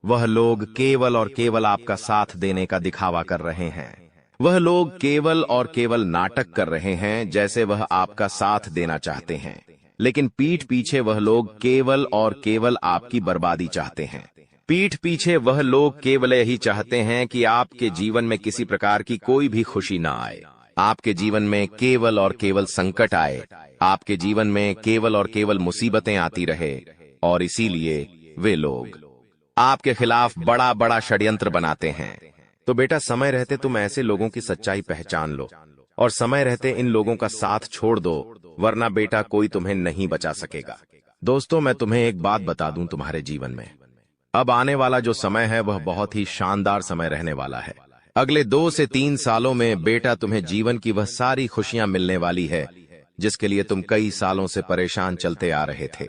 वह लोग केवल और केवल आपका साथ देने का दिखावा कर रहे हैं। वह लोग केवल और केवल नाटक कर रहे हैं, जैसे वह आपका साथ देना चाहते हैं, लेकिन पीठ पीछे वह लोग केवल और केवल आपकी बर्बादी चाहते हैं। पीठ पीछे वह लोग केवल यही चाहते हैं कि आपके जीवन में किसी प्रकार की कोई भी खुशी ना आए, आपके जीवन में केवल और केवल संकट आए, आपके जीवन में केवल और केवल मुसीबतें आती रहे। और इसीलिए वे लोग आपके खिलाफ बड़ा बड़ा षड्यंत्र बनाते हैं। तो बेटा, समय रहते तुम ऐसे लोगों की सच्चाई पहचान लो और समय रहते इन लोगों का साथ छोड़ दो, वरना बेटा कोई तुम्हें नहीं बचा सकेगा। दोस्तों, मैं तुम्हें एक बात बता दूं, तुम्हारे जीवन में अब आने वाला जो समय है वह बहुत ही शानदार समय रहने वाला है। अगले 2 से 3 सालों में बेटा तुम्हें जीवन की वह सारी खुशियां मिलने वाली है जिसके लिए तुम कई सालों से परेशान चलते आ रहे थे।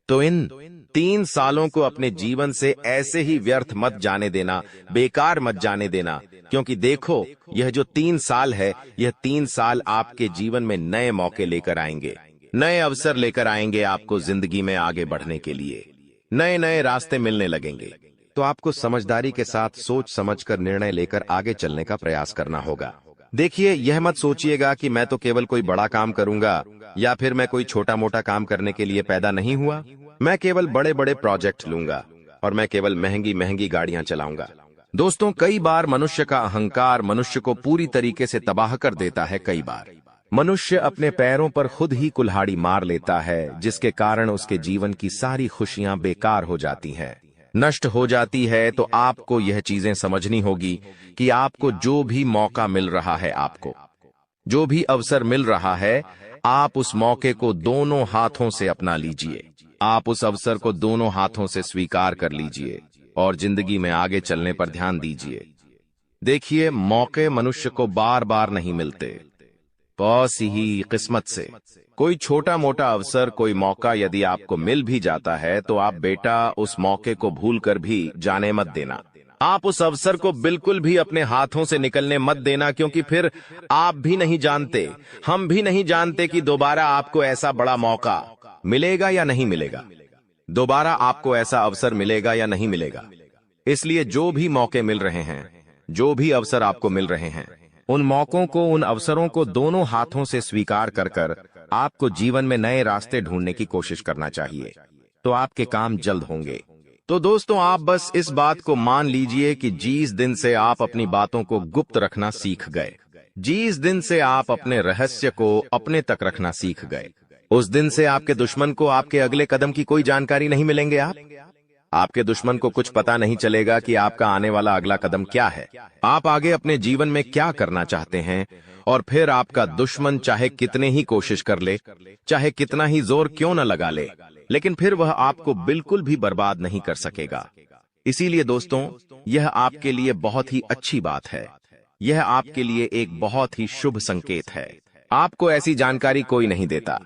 तो इन 3 सालों को अपने जीवन से ऐसे ही व्यर्थ मत जाने देना, बेकार मत जाने देना, क्योंकि देखो, यह जो 3 साल है, यह 3 साल आपके जीवन में नए मौके लेकर आएंगे, नए अवसर लेकर आएंगे। आपको जिंदगी में आगे बढ़ने के लिए नए नए रास्ते मिलने लगेंगे। तो आपको समझदारी के साथ सोच समझकर निर्णय लेकर आगे चलने का प्रयास करना होगा। देखिए, यह मत सोचिएगा कि मैं तो केवल कोई बड़ा काम करूंगा, या फिर मैं कोई छोटा मोटा काम करने के लिए पैदा नहीं हुआ। मैं केवल बड़े बड़े प्रोजेक्ट लूंगा और मैं केवल महंगी महंगी गाड़ियां चलाऊंगा। दोस्तों, कई बार मनुष्य का अहंकार मनुष्य को पूरी तरीके से तबाह कर देता है। कई बार मनुष्य अपने पैरों पर खुद ही कुल्हाड़ी मार लेता है, जिसके कारण उसके जीवन की सारी खुशियां बेकार हो जाती हैं, नष्ट हो जाती है। तो आपको यह चीजें समझनी होगी कि आपको जो भी मौका मिल रहा है, आपको जो भी अवसर मिल रहा है, आप उस मौके को दोनों हाथों से अपना लीजिए। आप उस अवसर को दोनों हाथों से स्वीकार कर लीजिए और जिंदगी में आगे चलने पर ध्यान दीजिए। देखिए, मौके मनुष्य को बार बार नहीं मिलते, बस ही किस्मत से। कोई छोटा मोटा अवसर, कोई मौका यदि आपको मिल भी जाता है, तो आप बेटा उस मौके को भूलकर भी जाने मत देना। आप उस अवसर को बिल्कुल भी अपने हाथों से निकलने मत देना, क्योंकि फिर आप भी नहीं जानते, हम भी नहीं जानते कि दोबारा आपको ऐसा बड़ा मौका मिलेगा या नहीं मिलेगा, दोबारा आपको ऐसा अवसर मिलेगा या नहीं मिलेगा। इसलिए जो भी मौके मिल रहे हैं, जो भी अवसर आपको मिल रहे हैं, उन मौकों को, उन अवसरों को दोनों हाथों से स्वीकार कर कर आपको जीवन में नए रास्ते ढूंढने की कोशिश करना चाहिए। तो आपके काम जल्द होंगे। तो दोस्तों, आप बस इस बात को मान लीजिए कि जिस दिन से आप अपनी बातों को गुप्त रखना सीख गए, जिस दिन से आप अपने रहस्य को अपने तक रखना सीख गए, उस दिन से आपके दुश्मन को आपके अगले कदम की कोई जानकारी नहीं मिलेंगे। आपके दुश्मन को कुछ पता नहीं चलेगा कि आपका आने वाला अगला कदम क्या है, आप आगे अपने जीवन में क्या करना चाहते हैं। और फिर आपका दुश्मन चाहे कितने ही कोशिश कर ले, चाहे कितना ही जोर क्यों न लगा ले, लेकिन फिर वह आपको बिल्कुल भी बर्बाद नहीं कर सकेगा। इसीलिए दोस्तों, यह आपके लिए बहुत ही अच्छी बात है, यह आपके लिए एक बहुत ही शुभ संकेत है। आपको ऐसी जानकारी कोई नहीं देता।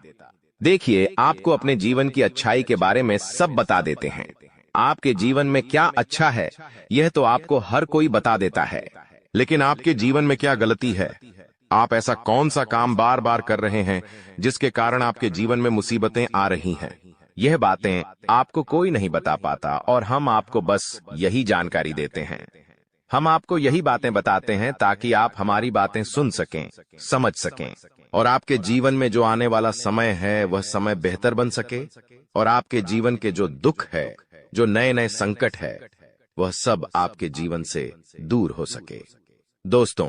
देखिए, आपको अपने जीवन की अच्छाई के बारे में सब बता देते हैं। आपके जीवन में क्या अच्छा है, यह तो आपको हर कोई बता देता है, लेकिन आपके जीवन में क्या गलती है, आप ऐसा कौन सा काम बार बार कर रहे हैं जिसके कारण आपके जीवन में मुसीबतें आ रही हैं? यह बातें आपको कोई नहीं बता पाता और हम आपको बस यही जानकारी देते हैं। हम आपको यही बातें बताते हैं ताकि आप हमारी बातें सुन सकें, समझ सकें और आपके जीवन में जो आने वाला समय है वह समय बेहतर बन सके और आपके जीवन के जो दुख है, जो नए नए संकट है, वह सब आपके जीवन से दूर हो सके। दोस्तों,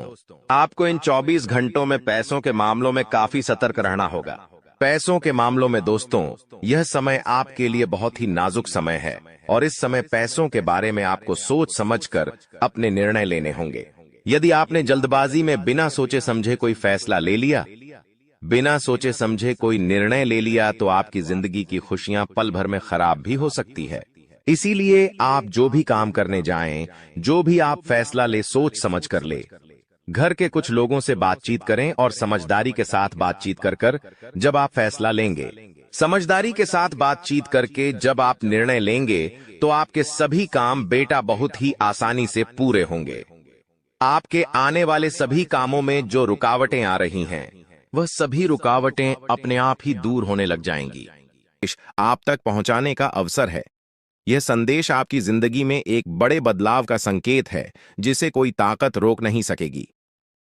आपको इन 24 घंटों में पैसों के मामलों में काफी सतर्क रहना होगा। पैसों के मामलों में दोस्तों, यह समय आपके लिए बहुत ही नाजुक समय है और इस समय पैसों के बारे में आपको सोच समझकर अपने निर्णय लेने होंगे। यदि आपने जल्दबाजी में बिना सोचे समझे कोई फैसला ले लिया, बिना सोचे समझे कोई निर्णय ले लिया, तो आपकी जिंदगी की खुशियां पल भर में खराब भी हो सकती है। इसीलिए आप जो भी काम करने जाएं, जो भी आप फैसला ले, सोच समझ कर ले। घर के कुछ लोगों से बातचीत करें और समझदारी के साथ बातचीत कर जब आप फैसला लेंगे, समझदारी के साथ बातचीत करके जब आप निर्णय लेंगे, तो आपके सभी काम बेटा बहुत ही आसानी से पूरे होंगे। आपके आने वाले सभी कामों में जो रुकावटें आ रही हैं, वह सभी रुकावटें अपने आप ही दूर होने लग जाएंगी। आप तक पहुंचाने का अवसर है। यह संदेश आपकी जिंदगी में एक बड़े बदलाव का संकेत है जिसे कोई ताकत रोक नहीं सकेगी।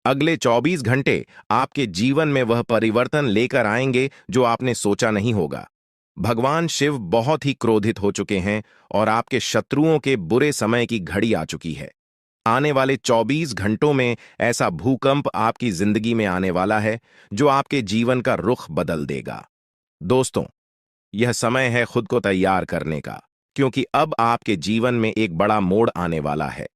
अगले 24 घंटे आपके जीवन में वह परिवर्तन लेकर आएंगे जो आपने सोचा नहीं होगा। भगवान शिव बहुत ही क्रोधित हो चुके हैं और आपके शत्रुओं के बुरे समय की घड़ी आ चुकी है। आने वाले 24 घंटों में ऐसा भूकंप आपकी जिंदगी में आने वाला है जो आपके जीवन का रुख बदल देगा। दोस्तों, यह समय है खुद को तैयार करने का, क्योंकि अब आपके जीवन में एक बड़ा मोड़ आने वाला है।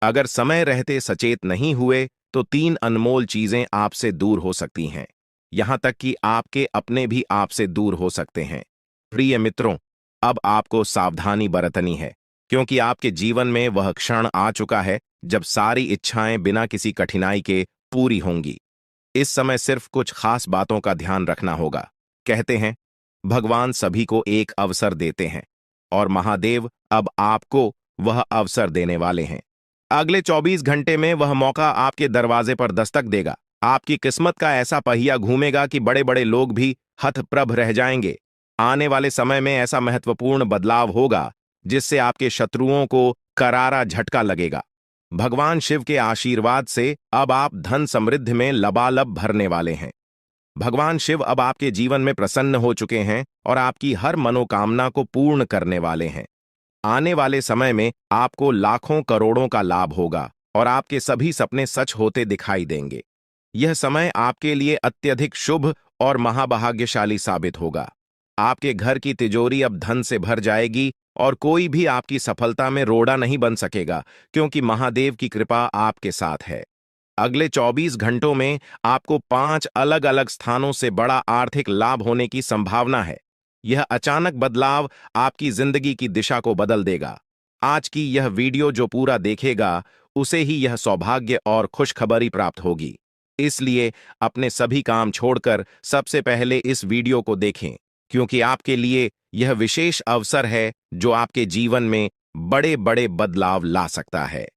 अगर समय रहते सचेत नहीं हुए तो 3 अनमोल चीजें आपसे दूर हो सकती हैं, यहां तक कि आपके अपने भी आपसे दूर हो सकते हैं। प्रिय मित्रों, अब आपको सावधानी बरतनी है, क्योंकि आपके जीवन में वह क्षण आ चुका है जब सारी इच्छाएं बिना किसी कठिनाई के पूरी होंगी। इस समय सिर्फ कुछ खास बातों का ध्यान रखना होगा। कहते हैं, भगवान सभी को एक अवसर देते हैं और महादेव अब आपको वह अवसर देने वाले हैं। अगले 24 घंटे में वह मौका आपके दरवाजे पर दस्तक देगा। आपकी किस्मत का ऐसा पहिया घूमेगा कि बड़े बड़े लोग भी हतप्रभ रह जाएंगे। आने वाले समय में ऐसा महत्वपूर्ण बदलाव होगा जिससे आपके शत्रुओं को करारा झटका लगेगा। भगवान शिव के आशीर्वाद से अब आप धन समृद्धि में लबालब भरने वाले हैं। भगवान शिव अब आपके जीवन में प्रसन्न हो चुके हैं और आपकी हर मनोकामना को पूर्ण करने वाले हैं। आने वाले समय में आपको लाखों करोड़ों का लाभ होगा और आपके सभी सपने सच होते दिखाई देंगे। यह समय आपके लिए अत्यधिक शुभ और महाभाग्यशाली साबित होगा। आपके घर की तिजोरी अब धन से भर जाएगी और कोई भी आपकी सफलता में रोड़ा नहीं बन सकेगा, क्योंकि महादेव की कृपा आपके साथ है। अगले 24 घंटों में आपको 5 अलग अलग स्थानों से बड़ा आर्थिक लाभ होने की संभावना है। यह अचानक बदलाव आपकी जिंदगी की दिशा को बदल देगा। आज की यह वीडियो जो पूरा देखेगा, उसे ही यह सौभाग्य और खुशखबरी प्राप्त होगी। इसलिए अपने सभी काम छोड़कर सबसे पहले इस वीडियो को देखें, क्योंकि आपके लिए यह विशेष अवसर है जो आपके जीवन में बड़े बड़े बदलाव ला सकता है।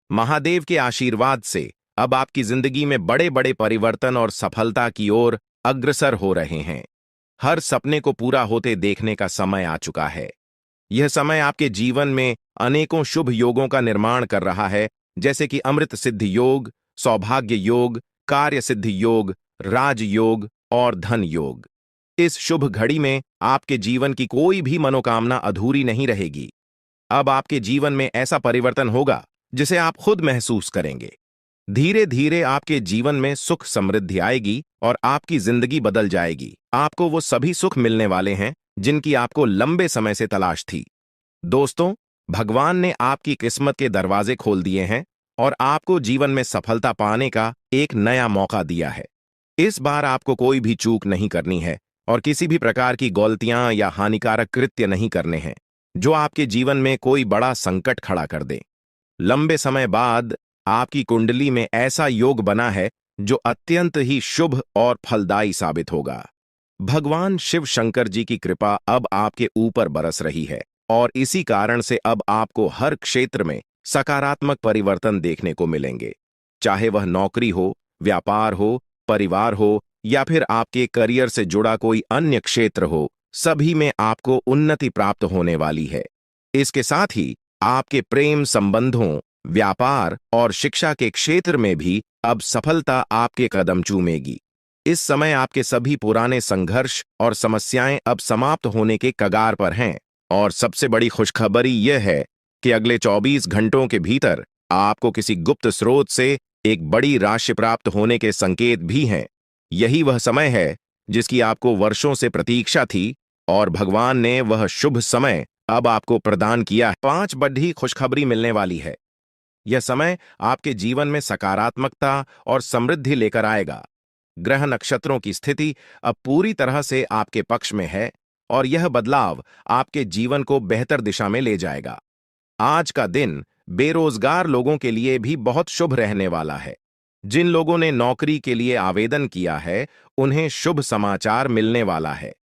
महादेव के आशीर्वाद से अब आपकी जिंदगी में बड़े बड़े परिवर्तन और सफलता की ओर अग्रसर हो रहे हैं। हर सपने को पूरा होते देखने का समय आ चुका है। यह समय आपके जीवन में अनेकों शुभ योगों का निर्माण कर रहा है, जैसे कि अमृत सिद्धि योग, सौभाग्य योग, कार्य सिद्धि योग, राज योग और धन योग। इस शुभ घड़ी में आपके जीवन की कोई भी मनोकामना अधूरी नहीं रहेगी। अब आपके जीवन में ऐसा परिवर्तन होगा जिसे आप खुद महसूस करेंगे। धीरे धीरे आपके जीवन में सुख समृद्धि आएगी और आपकी जिंदगी बदल जाएगी। आपको वो सभी सुख मिलने वाले हैं जिनकी आपको लंबे समय से तलाश थी। दोस्तों, भगवान ने आपकी किस्मत के दरवाजे खोल दिए हैं और आपको जीवन में सफलता पाने का एक नया मौका दिया है। इस बार आपको कोई भी चूक नहीं करनी है और किसी भी प्रकार की गलतियां या हानिकारक कृत्य नहीं करने हैं जो आपके जीवन में कोई बड़ा संकट खड़ा कर दे। लंबे समय बाद आपकी कुंडली में ऐसा योग बना है जो अत्यंत ही शुभ और फलदायी साबित होगा। भगवान शिव शंकर जी की कृपा अब आपके ऊपर बरस रही है और इसी कारण से अब आपको हर क्षेत्र में सकारात्मक परिवर्तन देखने को मिलेंगे। चाहे वह नौकरी हो, व्यापार हो, परिवार हो या फिर आपके करियर से जुड़ा कोई अन्य क्षेत्र हो, सभी में आपको उन्नति प्राप्त होने वाली है। इसके साथ ही आपके प्रेम संबंधों, व्यापार और शिक्षा के क्षेत्र में भी अब सफलता आपके कदम चूमेगी। इस समय आपके सभी पुराने संघर्ष और समस्याएं अब समाप्त होने के कगार पर हैं और सबसे बड़ी खुशखबरी यह है कि अगले 24 घंटों के भीतर आपको किसी गुप्त स्रोत से एक बड़ी राशि प्राप्त होने के संकेत भी हैं। यही वह समय है जिसकी आपको वर्षों से प्रतीक्षा थी और भगवान ने वह शुभ समय अब आपको प्रदान किया है। 5 बड़ी खुशखबरी मिलने वाली है। यह समय आपके जीवन में सकारात्मकता और समृद्धि लेकर आएगा। ग्रह नक्षत्रों की स्थिति अब पूरी तरह से आपके पक्ष में है और यह बदलाव आपके जीवन को बेहतर दिशा में ले जाएगा। आज का दिन बेरोजगार लोगों के लिए भी बहुत शुभ रहने वाला है। जिन लोगों ने नौकरी के लिए आवेदन किया है, उन्हें शुभ समाचार मिलने वाला है।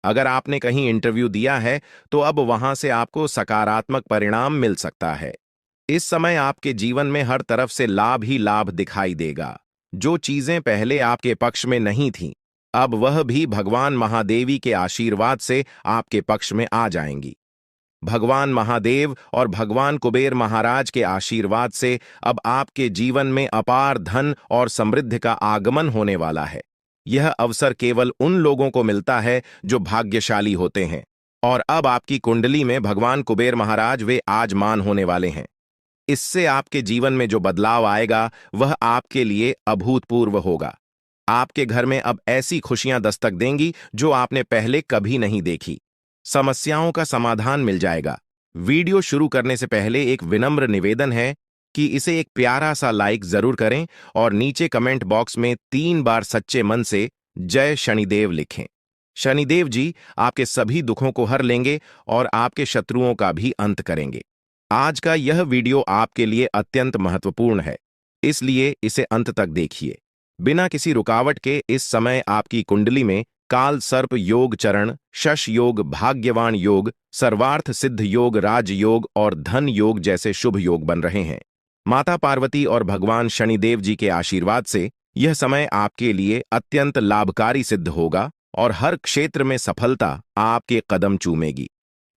अगर आपने कहीं इंटरव्यू दिया है, तो अब वहां से आपको सकारात्मक परिणाम मिल सकता है। इस समय आपके जीवन में हर तरफ से लाभ ही लाभ दिखाई देगा। जो चीजें पहले आपके पक्ष में नहीं थीं, अब वह भी भगवान महादेवी के आशीर्वाद से आपके पक्ष में आ जाएंगी। भगवान महादेव और भगवान कुबेर महाराज के आशीर्वाद से अब आपके जीवन में अपार धन और समृद्धि का आगमन होने वाला है। यह अवसर केवल उन लोगों को मिलता है जो भाग्यशाली होते हैं और अब आपकी कुंडली में भगवान कुबेर महाराज वे आजमान होने वाले हैं। इससे आपके जीवन में जो बदलाव आएगा वह आपके लिए अभूतपूर्व होगा। आपके घर में अब ऐसी खुशियां दस्तक देंगी जो आपने पहले कभी नहीं देखी। समस्याओं का समाधान मिल जाएगा। वीडियो शुरू करने से पहले एक विनम्र निवेदन है कि इसे एक प्यारा सा लाइक जरूर करें और नीचे कमेंट बॉक्स में 3 बार सच्चे मन से जय शनिदेव लिखें। शनिदेव जी आपके सभी दुखों को हर लेंगे और आपके शत्रुओं का भी अंत करेंगे। आज का यह वीडियो आपके लिए अत्यंत महत्वपूर्ण है, इसलिए इसे अंत तक देखिए। बिना किसी रुकावट के इस समय आपकी कुंडली में काल सर्प योग चरण, शश योग, भाग्यवान योग, सर्वार्थ सिद्ध योग, राजयोग और धन योग जैसे शुभ योग बन रहे हैं। माता पार्वती और भगवान शनिदेव जी के आशीर्वाद से यह समय आपके लिए अत्यंत लाभकारी सिद्ध होगा और हर क्षेत्र में सफलता आपके कदम चूमेगी।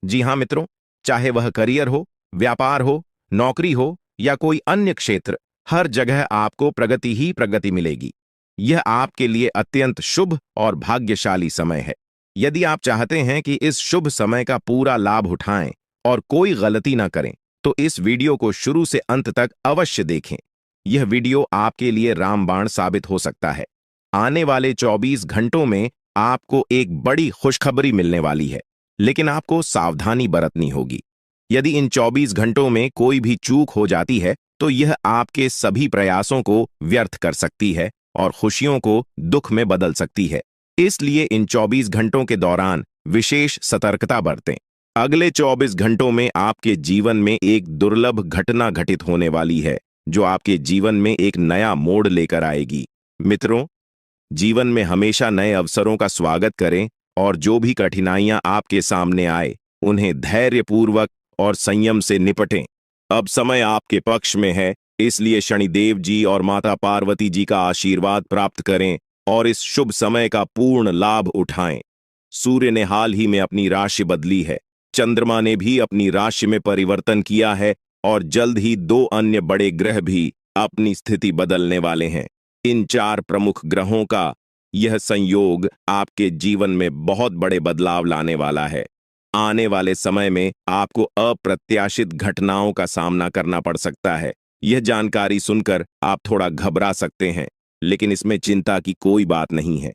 जी हाँ मित्रों, चाहे वह करियर हो, व्यापार हो, नौकरी हो या कोई अन्य क्षेत्र, हर जगह आपको प्रगति ही प्रगति मिलेगी। यह आपके लिए अत्यंत शुभ और भाग्यशाली समय है। यदि आप चाहते हैं कि इस शुभ समय का पूरा लाभ उठाएं और कोई गलती ना करें, तो इस वीडियो को शुरू से अंत तक अवश्य देखें। यह वीडियो आपके लिए रामबाण साबित हो सकता है। आने वाले 24 घंटों में आपको एक बड़ी खुशखबरी मिलने वाली है, लेकिन आपको सावधानी बरतनी होगी। यदि इन 24 घंटों में कोई भी चूक हो जाती है, तो यह आपके सभी प्रयासों को व्यर्थ कर सकती है और खुशियों को दुख में बदल सकती है। इसलिए इन 24 घंटों के दौरान विशेष सतर्कता बरतें। अगले 24 घंटों में आपके जीवन में एक दुर्लभ घटना घटित होने वाली है, जो आपके जीवन में एक नया मोड़ लेकर आएगी। मित्रों, जीवन में हमेशा नए अवसरों का स्वागत करें और जो भी कठिनाइयां आपके सामने आए, उन्हें धैर्यपूर्वक और संयम से निपटें। अब समय आपके पक्ष में है, इसलिए शनिदेव जी और माता पार्वती जी का आशीर्वाद प्राप्त करें और इस शुभ समय का पूर्ण लाभ उठाएं। सूर्य ने हाल ही में अपनी राशि बदली है, चंद्रमा ने भी अपनी राशि में परिवर्तन किया है और जल्द ही 2 अन्य बड़े ग्रह भी अपनी स्थिति बदलने वाले हैं। इन 4 प्रमुख ग्रहों का यह संयोग आपके जीवन में बहुत बड़े बदलाव लाने वाला है। आने वाले समय में आपको अप्रत्याशित घटनाओं का सामना करना पड़ सकता है। यह जानकारी सुनकर आप थोड़ा घबरा सकते हैं, लेकिन इसमें चिंता की कोई बात नहीं है।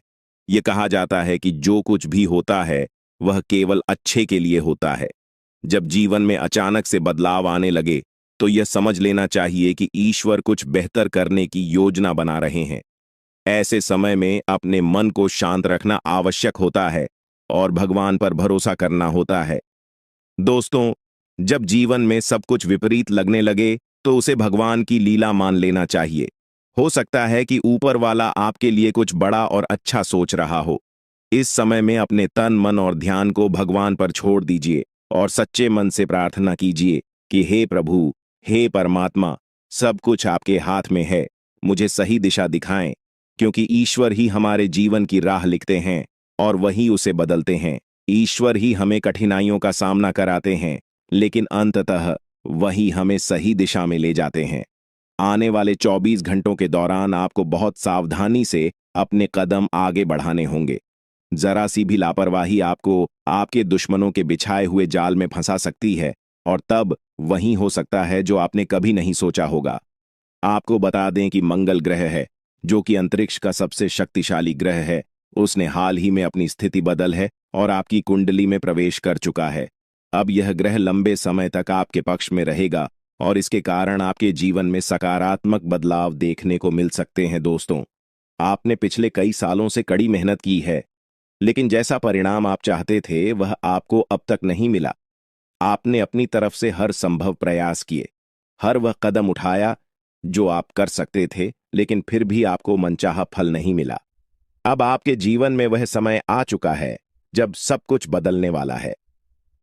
यह कहा जाता है कि जो कुछ भी होता है वह केवल अच्छे के लिए होता है। जब जीवन में अचानक से बदलाव आने लगे, तो यह समझ लेना चाहिए कि ईश्वर कुछ बेहतर करने की योजना बना रहे हैं। ऐसे समय में अपने मन को शांत रखना आवश्यक होता है और भगवान पर भरोसा करना होता है। दोस्तों, जब जीवन में सब कुछ विपरीत लगने लगे, तो उसे भगवान की लीला मान लेना चाहिए। हो सकता है कि ऊपर वाला आपके लिए कुछ बड़ा और अच्छा सोच रहा हो। इस समय में अपने तन, मन और ध्यान को भगवान पर छोड़ दीजिए और सच्चे मन से प्रार्थना कीजिए कि हे प्रभु, हे परमात्मा, सब कुछ आपके हाथ में है। मुझे सही दिशा दिखाएं, क्योंकि ईश्वर ही हमारे जीवन की राह लिखते हैं और वही उसे बदलते हैं। ईश्वर ही हमें कठिनाइयों का सामना कराते हैं, लेकिन अंततः वही हमें सही दिशा में ले जाते हैं। आने वाले 24 घंटों के दौरान आपको बहुत सावधानी से अपने कदम आगे बढ़ाने होंगे। जरा सी भी लापरवाही आपको आपके दुश्मनों के बिछाए हुए जाल में फंसा सकती है, और तब वही हो सकता है जो आपने कभी नहीं सोचा होगा। आपको बता दें कि मंगल ग्रह है, जो कि अंतरिक्ष का सबसे शक्तिशाली ग्रह है, उसने हाल ही में अपनी स्थिति बदल है और आपकी कुंडली में प्रवेश कर चुका है। अब यह ग्रह लंबे समय तक आपके पक्ष में रहेगा और इसके कारण आपके जीवन में सकारात्मक बदलाव देखने को मिल सकते हैं। दोस्तों, आपने पिछले कई सालों से कड़ी मेहनत की है, लेकिन जैसा परिणाम आप चाहते थे वह आपको अब तक नहीं मिला। आपने अपनी तरफ से हर संभव प्रयास किए, हर वह कदम उठाया जो आप कर सकते थे, लेकिन फिर भी आपको मनचाहा फल नहीं मिला। अब आपके जीवन में वह समय आ चुका है जब सब कुछ बदलने वाला है।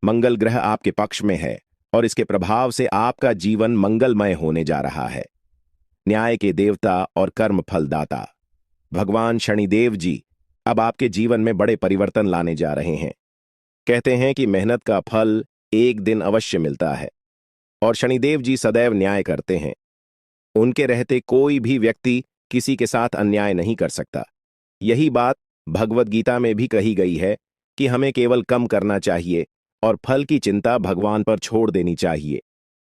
मंगल ग्रह आपके पक्ष में है और इसके प्रभाव से आपका जीवन मंगलमय होने जा रहा है। न्याय के देवता और कर्म फलदाता भगवान शनिदेव जी अब आपके जीवन में बड़े परिवर्तन लाने जा रहे हैं। कहते हैं कि मेहनत का फल एक दिन अवश्य मिलता है, और शनिदेव जी सदैव न्याय करते हैं। उनके रहते कोई भी व्यक्ति किसी के साथ अन्याय नहीं कर सकता। यही बात भगवद गीता में भी कही गई है कि हमें केवल कम करना चाहिए और फल की चिंता भगवान पर छोड़ देनी चाहिए।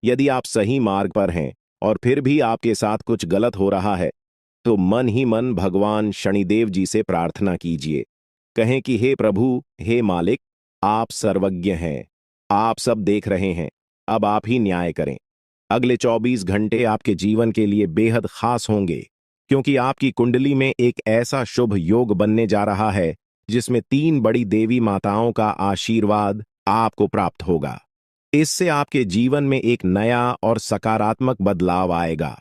यदि आप सही मार्ग पर हैं और फिर भी आपके साथ कुछ गलत हो रहा है, तो मन ही मन भगवान शनिदेव जी से प्रार्थना कीजिए। कहें कि हे प्रभु, हे मालिक, आप सर्वज्ञ हैं, आप सब देख रहे हैं, अब आप ही न्याय करें। अगले 24 घंटे आपके जीवन के लिए बेहद खास होंगे, क्योंकि आपकी कुंडली में एक ऐसा शुभ योग बनने जा रहा है जिसमें 3 बड़ी देवी माताओं का आशीर्वाद आपको प्राप्त होगा। इससे आपके जीवन में एक नया और सकारात्मक बदलाव आएगा।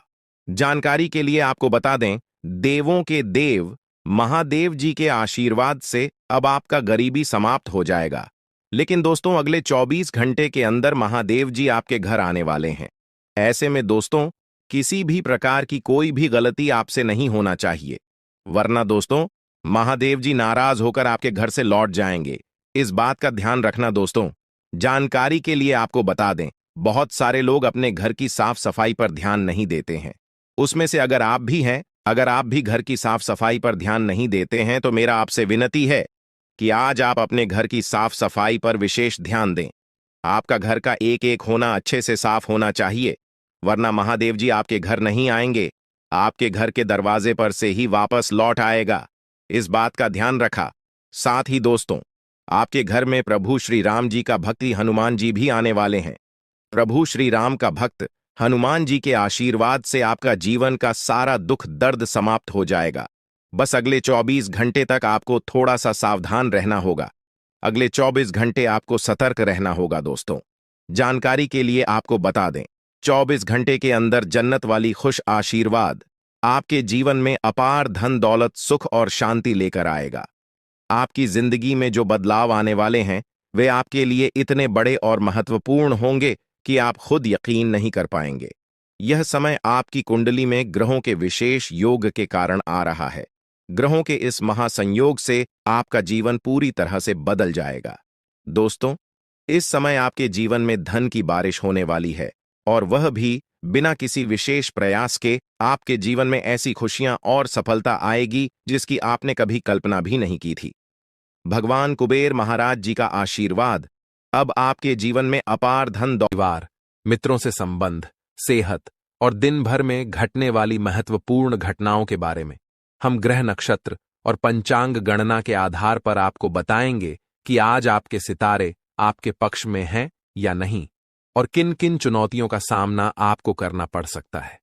जानकारी के लिए आपको बता दें, देवों के देव महादेव जी के आशीर्वाद से अब आपका गरीबी समाप्त हो जाएगा। लेकिन दोस्तों, अगले 24 घंटे के अंदर महादेव जी आपके घर आने वाले हैं। ऐसे में दोस्तों, किसी भी प्रकार की कोई भी गलती आपसे नहीं होना चाहिए, वरना दोस्तों महादेव जी नाराज होकर आपके घर से लौट जाएंगे। इस बात का ध्यान रखना दोस्तों। जानकारी के लिए आपको बता दें, बहुत सारे लोग अपने घर की साफ सफाई पर ध्यान नहीं देते हैं। उसमें से अगर आप भी हैं, अगर आप भी घर की साफ सफाई पर ध्यान नहीं देते हैं, तो मेरा आपसे विनती है कि आज आप अपने घर की साफ सफाई पर विशेष ध्यान दें। आपका घर का एक एक होना अच्छे से साफ होना चाहिए, वरना महादेव जी आपके घर नहीं आएंगे, आपके घर के दरवाजे पर से ही वापस लौट आएगा। इस बात का ध्यान रखा। साथ ही दोस्तों, आपके घर में प्रभु श्री राम जी का भक्ति हनुमान जी भी आने वाले हैं। प्रभु श्री राम का भक्त हनुमान जी के आशीर्वाद से आपका जीवन का सारा दुख दर्द समाप्त हो जाएगा। बस अगले 24 घंटे तक आपको थोड़ा सा सावधान रहना होगा। अगले 24 घंटे आपको सतर्क रहना होगा दोस्तों। जानकारी के लिए आपको बता दें, 24 घंटे के अंदर जन्नत वाली खुश आशीर्वाद आपके जीवन में अपार धन दौलत सुख और शांति लेकर आएगा। आपकी जिंदगी में जो बदलाव आने वाले हैं वे आपके लिए इतने बड़े और महत्वपूर्ण होंगे कि आप खुद यकीन नहीं कर पाएंगे। यह समय आपकी कुंडली में ग्रहों के विशेष योग के कारण आ रहा है। ग्रहों के इस महासंयोग से आपका जीवन पूरी तरह से बदल जाएगा। दोस्तों, इस समय आपके जीवन में धन की बारिश होने वाली है, और वह भी बिना किसी विशेष प्रयास के। आपके जीवन में ऐसी खुशियां और सफलता आएगी जिसकी आपने कभी कल्पना भी नहीं की थी। भगवान कुबेर महाराज जी का आशीर्वाद अब आपके जीवन में अपार धन परिवार, मित्रों से संबंध, सेहत और दिन भर में घटने वाली महत्वपूर्ण घटनाओं के बारे में हम ग्रह नक्षत्र और पंचांग गणना के आधार पर आपको बताएंगे कि आज आपके सितारे आपके पक्ष में हैं या नहीं, और किन किन चुनौतियों का सामना आपको करना पड़ सकता है।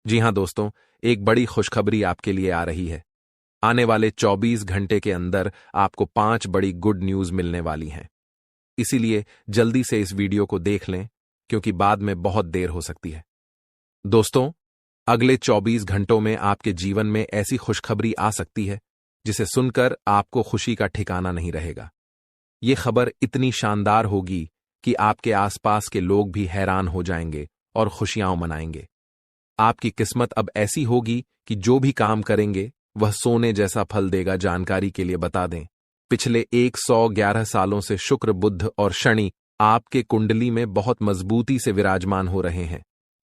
जी हां दोस्तों, एक बड़ी खुशखबरी आपके लिए आ रही है। आने वाले 24 घंटे के अंदर आपको 5 बड़ी गुड न्यूज मिलने वाली हैं। इसीलिए जल्दी से इस वीडियो को देख लें, क्योंकि बाद में बहुत देर हो सकती है। दोस्तों, अगले 24 घंटों में आपके जीवन में ऐसी खुशखबरी आ सकती है जिसे सुनकर आपको खुशी का ठिकाना नहीं रहेगा। ये खबर इतनी शानदार होगी कि आपके आसपास के लोग भी हैरान हो जाएंगे और खुशियां मनाएंगे। आपकी किस्मत अब ऐसी होगी कि जो भी काम करेंगे वह सोने जैसा फल देगा। जानकारी के लिए बता दें, पिछले 111 सालों से शुक्र, बुध और शनि आपके कुंडली में बहुत मजबूती से विराजमान हो रहे हैं।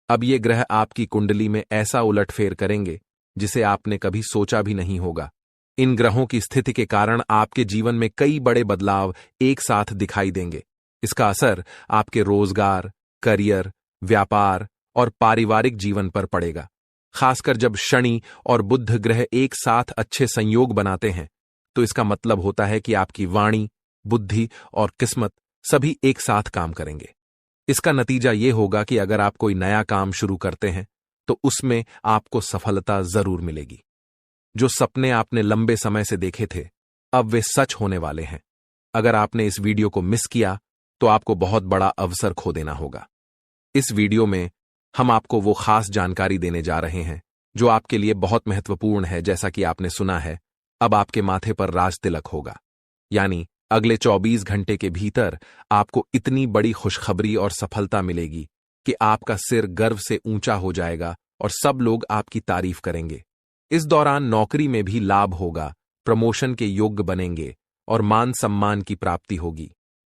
अब ये ग्रह आपकी कुंडली में ऐसा उलटफेर करेंगे जिसे आपने कभी सोचा भी नहीं होगा। इन ग्रहों की स्थिति के कारण आपके जीवन में कई बड़े बदलाव एक साथ दिखाई देंगे। इसका असर आपके रोजगार, करियर, व्यापार और पारिवारिक जीवन पर पड़ेगा। खासकर जब शनि और बुध ग्रह एक साथ अच्छे संयोग बनाते हैं तो इसका मतलब होता है कि आपकी वाणी, बुद्धि और किस्मत सभी एक साथ काम करेंगे। इसका नतीजा ये होगा कि अगर आप कोई नया काम शुरू करते हैं तो उसमें आपको सफलता जरूर मिलेगी। जो सपने आपने लंबे समय से देखे थे अब वे सच होने वाले हैं। अगर आपने इस वीडियो को मिस किया तो आपको बहुत बड़ा अवसर खो देना होगा। इस वीडियो में हम आपको वो खास जानकारी देने जा रहे हैं जो आपके लिए बहुत महत्वपूर्ण है। जैसा कि आपने सुना है, अब आपके माथे पर राज तिलक होगा, यानी अगले 24 घंटे के भीतर आपको इतनी बड़ी खुशखबरी और सफलता मिलेगी कि आपका सिर गर्व से ऊंचा हो जाएगा और सब लोग आपकी तारीफ करेंगे। इस दौरान नौकरी में भी लाभ होगा, प्रमोशन के योग्य बनेंगे और मान सम्मान की प्राप्ति होगी।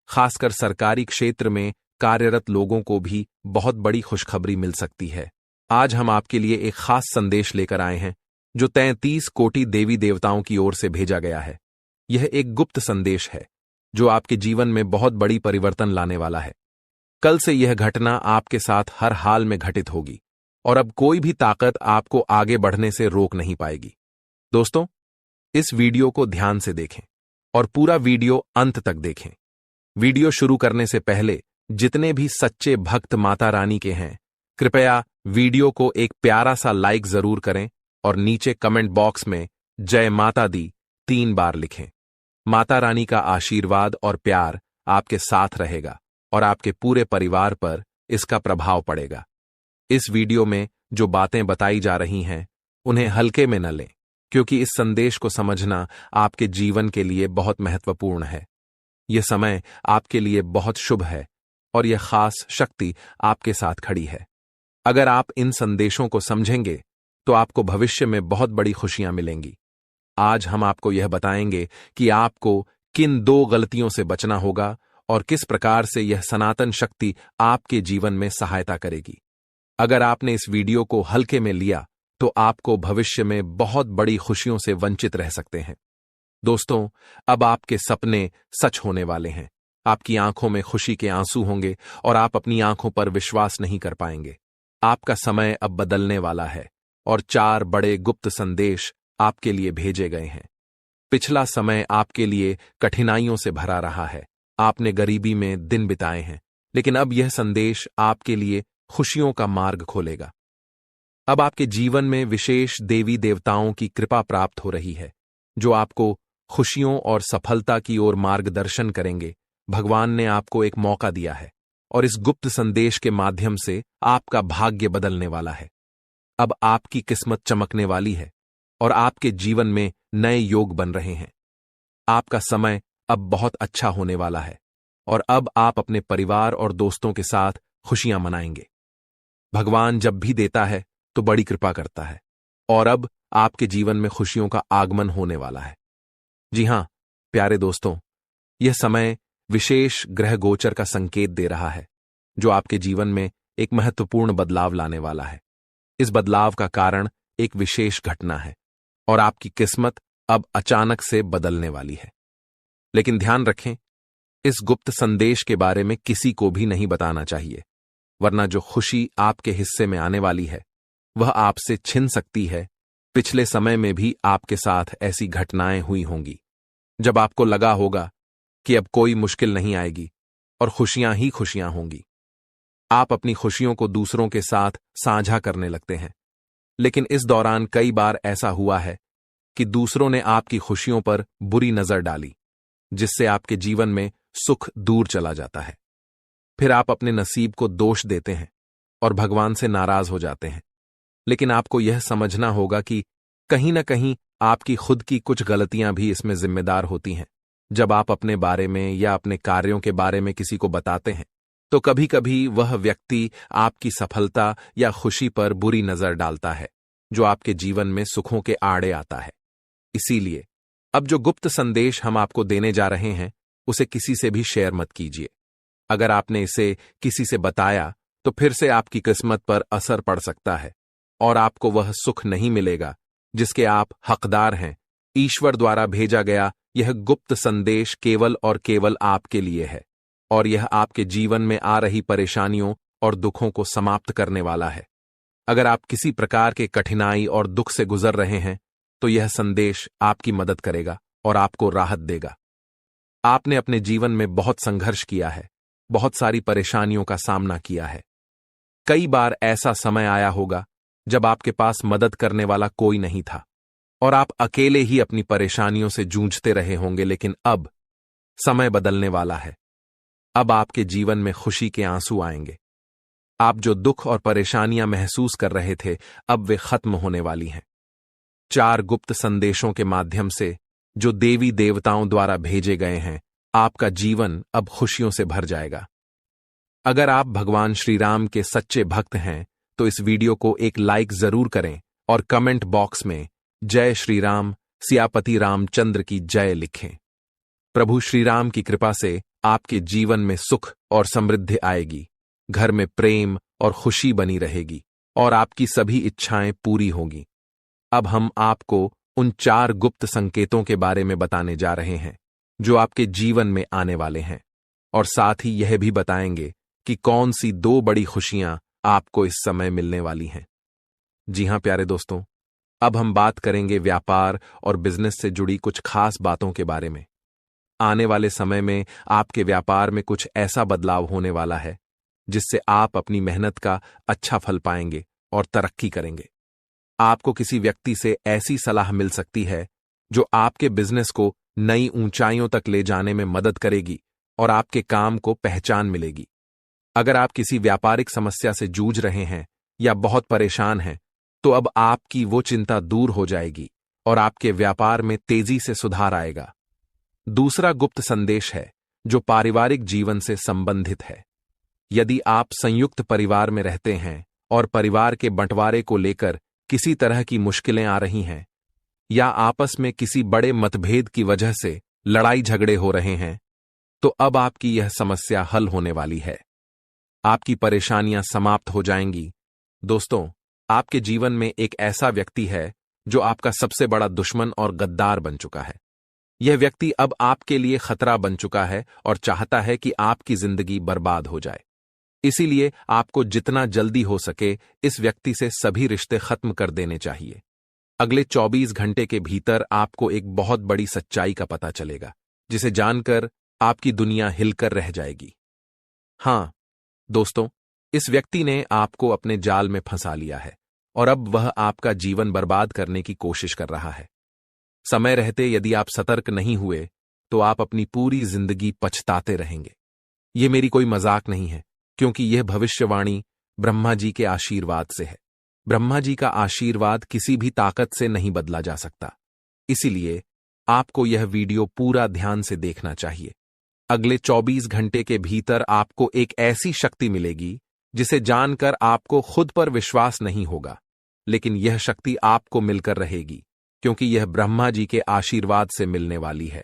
खासकर सरकारी क्षेत्र में कार्यरत लोगों को भी बहुत बड़ी खुशखबरी मिल सकती है। आज हम आपके लिए एक खास संदेश लेकर आए हैं जो 33 कोटि देवी देवताओं की ओर से भेजा गया है। यह एक गुप्त संदेश है जो आपके जीवन में बहुत बड़ी परिवर्तन लाने वाला है। कल से यह घटना आपके साथ हर हाल में घटित होगी और अब कोई भी ताकत आपको आगे बढ़ने से रोक नहीं पाएगी। दोस्तों, इस वीडियो को ध्यान से देखें और पूरा वीडियो अंत तक देखें। वीडियो शुरू करने से पहले जितने भी सच्चे भक्त माता रानी के हैं, कृपया वीडियो को एक प्यारा सा लाइक जरूर करें और नीचे कमेंट बॉक्स में जय माता दी 3 बार लिखें। माता रानी का आशीर्वाद और प्यार आपके साथ रहेगा और आपके पूरे परिवार पर इसका प्रभाव पड़ेगा। इस वीडियो में जो बातें बताई जा रही हैं उन्हें हल्के में न लें, क्योंकि इस संदेश को समझना आपके जीवन के लिए बहुत महत्वपूर्ण है। यह समय आपके लिए बहुत शुभ है और यह खास शक्ति आपके साथ खड़ी है। अगर आप इन संदेशों को समझेंगे तो आपको भविष्य में बहुत बड़ी खुशियां मिलेंगी। आज हम आपको यह बताएंगे कि आपको किन 2 गलतियों से बचना होगा और किस प्रकार से यह सनातन शक्ति आपके जीवन में सहायता करेगी। अगर आपने इस वीडियो को हल्के में लिया तो आपको भविष्य में बहुत बड़ी खुशियों से वंचित रह सकते हैं। दोस्तों, अब आपके सपने सच होने वाले हैं। आपकी आंखों में खुशी के आंसू होंगे और आप अपनी आंखों पर विश्वास नहीं कर पाएंगे। आपका समय अब बदलने वाला है और 4 बड़े गुप्त संदेश आपके लिए भेजे गए हैं। पिछला समय आपके लिए कठिनाइयों से भरा रहा है। आपने गरीबी में दिन बिताए हैं, लेकिन अब यह संदेश आपके लिए खुशियों का मार्ग खोलेगा। अब आपके जीवन में विशेष देवी देवताओं की कृपा प्राप्त हो रही है जो आपको खुशियों और सफलता की ओर मार्गदर्शन करेंगे। भगवान ने आपको एक मौका दिया है और इस गुप्त संदेश के माध्यम से आपका भाग्य बदलने वाला है। अब आपकी किस्मत चमकने वाली है और आपके जीवन में नए योग बन रहे हैं। आपका समय अब बहुत अच्छा होने वाला है और अब आप अपने परिवार और दोस्तों के साथ खुशियां मनाएंगे। भगवान जब भी देता है तो बड़ी कृपा करता है और अब आपके जीवन में खुशियों का आगमन होने वाला है। जी हां, प्यारे दोस्तों, यह समय विशेष ग्रह गोचर का संकेत दे रहा है जो आपके जीवन में एक महत्वपूर्ण बदलाव लाने वाला है। इस बदलाव का कारण एक विशेष घटना है और आपकी किस्मत अब अचानक से बदलने वाली है। लेकिन ध्यान रखें, इस गुप्त संदेश के बारे में किसी को भी नहीं बताना चाहिए, वरना जो खुशी आपके हिस्से में आने वाली है वह आपसे छिन सकती है। पिछले समय में भी आपके साथ ऐसी घटनाएं हुई होंगी जब आपको लगा होगा कि अब कोई मुश्किल नहीं आएगी और खुशियां ही खुशियां होंगी। आप अपनी खुशियों को दूसरों के साथ साझा करने लगते हैं, लेकिन इस दौरान कई बार ऐसा हुआ है कि दूसरों ने आपकी खुशियों पर बुरी नजर डाली, जिससे आपके जीवन में सुख दूर चला जाता है। फिर आप अपने नसीब को दोष देते हैं और भगवान से नाराज हो जाते हैं। लेकिन आपको यह समझना होगा कि कहीं न कहीं आपकी खुद की कुछ गलतियां भी इसमें जिम्मेदार होती हैं। जब आप अपने बारे में या अपने कार्यों के बारे में किसी को बताते हैं तो कभी कभी वह व्यक्ति आपकी सफलता या खुशी पर बुरी नजर डालता है, जो आपके जीवन में सुखों के आड़े आता है। इसीलिए अब जो गुप्त संदेश हम आपको देने जा रहे हैं, उसे किसी से भी शेयर मत कीजिए। अगर आपने इसे किसी से बताया तो फिर से आपकी किस्मत पर असर पड़ सकता है और आपको वह सुख नहीं मिलेगा जिसके आप हकदार हैं। ईश्वर द्वारा भेजा गया यह गुप्त संदेश केवल और केवल आपके लिए है और यह आपके जीवन में आ रही परेशानियों और दुखों को समाप्त करने वाला है। अगर आप किसी प्रकार के कठिनाई और दुख से गुजर रहे हैं तो यह संदेश आपकी मदद करेगा और आपको राहत देगा। आपने अपने जीवन में बहुत संघर्ष किया है, बहुत सारी परेशानियों का सामना किया है। कई बार ऐसा समय आया होगा जब आपके पास मदद करने वाला कोई नहीं था और आप अकेले ही अपनी परेशानियों से जूझते रहे होंगे, लेकिन अब समय बदलने वाला है। अब आपके जीवन में खुशी के आंसू आएंगे। आप जो दुख और परेशानियां महसूस कर रहे थे, अब वे खत्म होने वाली हैं। 4 गुप्त संदेशों के माध्यम से जो देवी देवताओं द्वारा भेजे गए हैं, आपका जीवन अब खुशियों से भर जाएगा। अगर आप भगवान श्री राम के सच्चे भक्त हैं तो इस वीडियो को एक लाइक जरूर करें और कमेंट बॉक्स में जय श्री राम, सियापति रामचंद्र की जय लिखें। प्रभु श्री राम की कृपा से आपके जीवन में सुख और समृद्धि आएगी, घर में प्रेम और खुशी बनी रहेगी और आपकी सभी इच्छाएं पूरी होंगी। अब हम आपको उन 4 गुप्त संकेतों के बारे में बताने जा रहे हैं जो आपके जीवन में आने वाले हैं और साथ ही यह भी बताएंगे कि कौन सी 2 बड़ी खुशियां आपको इस समय मिलने वाली हैं। जी हां प्यारे दोस्तों, अब हम बात करेंगे व्यापार और बिजनेस से जुड़ी कुछ खास बातों के बारे में। आने वाले समय में आपके व्यापार में कुछ ऐसा बदलाव होने वाला है जिससे आप अपनी मेहनत का अच्छा फल पाएंगे और तरक्की करेंगे। आपको किसी व्यक्ति से ऐसी सलाह मिल सकती है जो आपके बिजनेस को नई ऊंचाइयों तक ले जाने में मदद करेगी और आपके काम को पहचान मिलेगी। अगर आप किसी व्यापारिक समस्या से जूझ रहे हैं या बहुत परेशान हैं, तो अब आपकी वो चिंता दूर हो जाएगी और आपके व्यापार में तेजी से सुधार आएगा। दूसरा गुप्त संदेश है जो पारिवारिक जीवन से संबंधित है। यदि आप संयुक्त परिवार में रहते हैं और परिवार के बंटवारे को लेकर किसी तरह की मुश्किलें आ रही हैं या आपस में किसी बड़े मतभेद की वजह से लड़ाई झगड़े हो रहे हैं, तो अब आपकी यह समस्या हल होने वाली है। आपकी परेशानियां समाप्त हो जाएंगी। दोस्तों, आपके जीवन में एक ऐसा व्यक्ति है जो आपका सबसे बड़ा दुश्मन और गद्दार बन चुका है। यह व्यक्ति अब आपके लिए खतरा बन चुका है और चाहता है कि आपकी जिंदगी बर्बाद हो जाए। इसीलिए आपको जितना जल्दी हो सके इस व्यक्ति से सभी रिश्ते खत्म कर देने चाहिए। अगले 24 घंटे के भीतर आपको एक बहुत बड़ी सच्चाई का पता चलेगा, जिसे जानकर आपकी दुनिया हिलकर रह जाएगी। हां दोस्तों, इस व्यक्ति ने आपको अपने जाल में फंसा लिया है और अब वह आपका जीवन बर्बाद करने की कोशिश कर रहा है। समय रहते यदि आप सतर्क नहीं हुए तो आप अपनी पूरी जिंदगी पछताते रहेंगे। यह मेरी कोई मजाक नहीं है, क्योंकि यह भविष्यवाणी ब्रह्मा जी के आशीर्वाद से है। ब्रह्मा जी का आशीर्वाद किसी भी ताकत से नहीं बदला जा सकता। इसीलिए आपको यह वीडियो पूरा ध्यान से देखना चाहिए। अगले 24 घंटे के भीतर आपको एक ऐसी शक्ति मिलेगी जिसे जानकर आपको खुद पर विश्वास नहीं होगा, लेकिन यह शक्ति आपको मिलकर रहेगी, क्योंकि यह ब्रह्मा जी के आशीर्वाद से मिलने वाली है।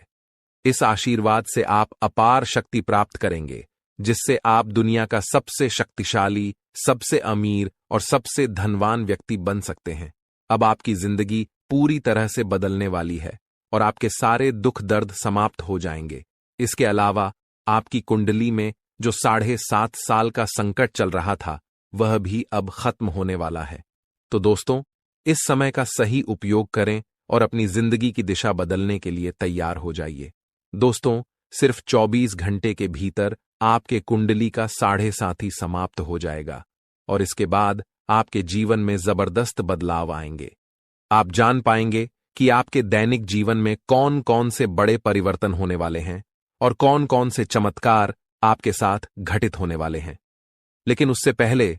इस आशीर्वाद से आप अपार शक्ति प्राप्त करेंगे, जिससे आप दुनिया का सबसे शक्तिशाली, सबसे अमीर और सबसे धनवान व्यक्ति बन सकते हैं। अब आपकी जिंदगी पूरी तरह से बदलने वाली है और आपके सारे दुख दर्द समाप्त हो जाएंगे। इसके अलावा आपकी कुंडली में जो 7.5 साल का संकट चल रहा था, वह भी अब खत्म होने वाला है। तो दोस्तों, इस समय का सही उपयोग करें और अपनी जिंदगी की दिशा बदलने के लिए तैयार हो जाइए। दोस्तों, सिर्फ 24 घंटे के भीतर आपके कुंडली का 7.5 समाप्त हो जाएगा और इसके बाद आपके जीवन में जबरदस्त बदलाव आएंगे। आप जान पाएंगे कि आपके दैनिक जीवन में कौन कौन से बड़े परिवर्तन होने वाले हैं और कौन कौन से चमत्कार आपके साथ घटित होने वाले हैं। लेकिन उससे पहले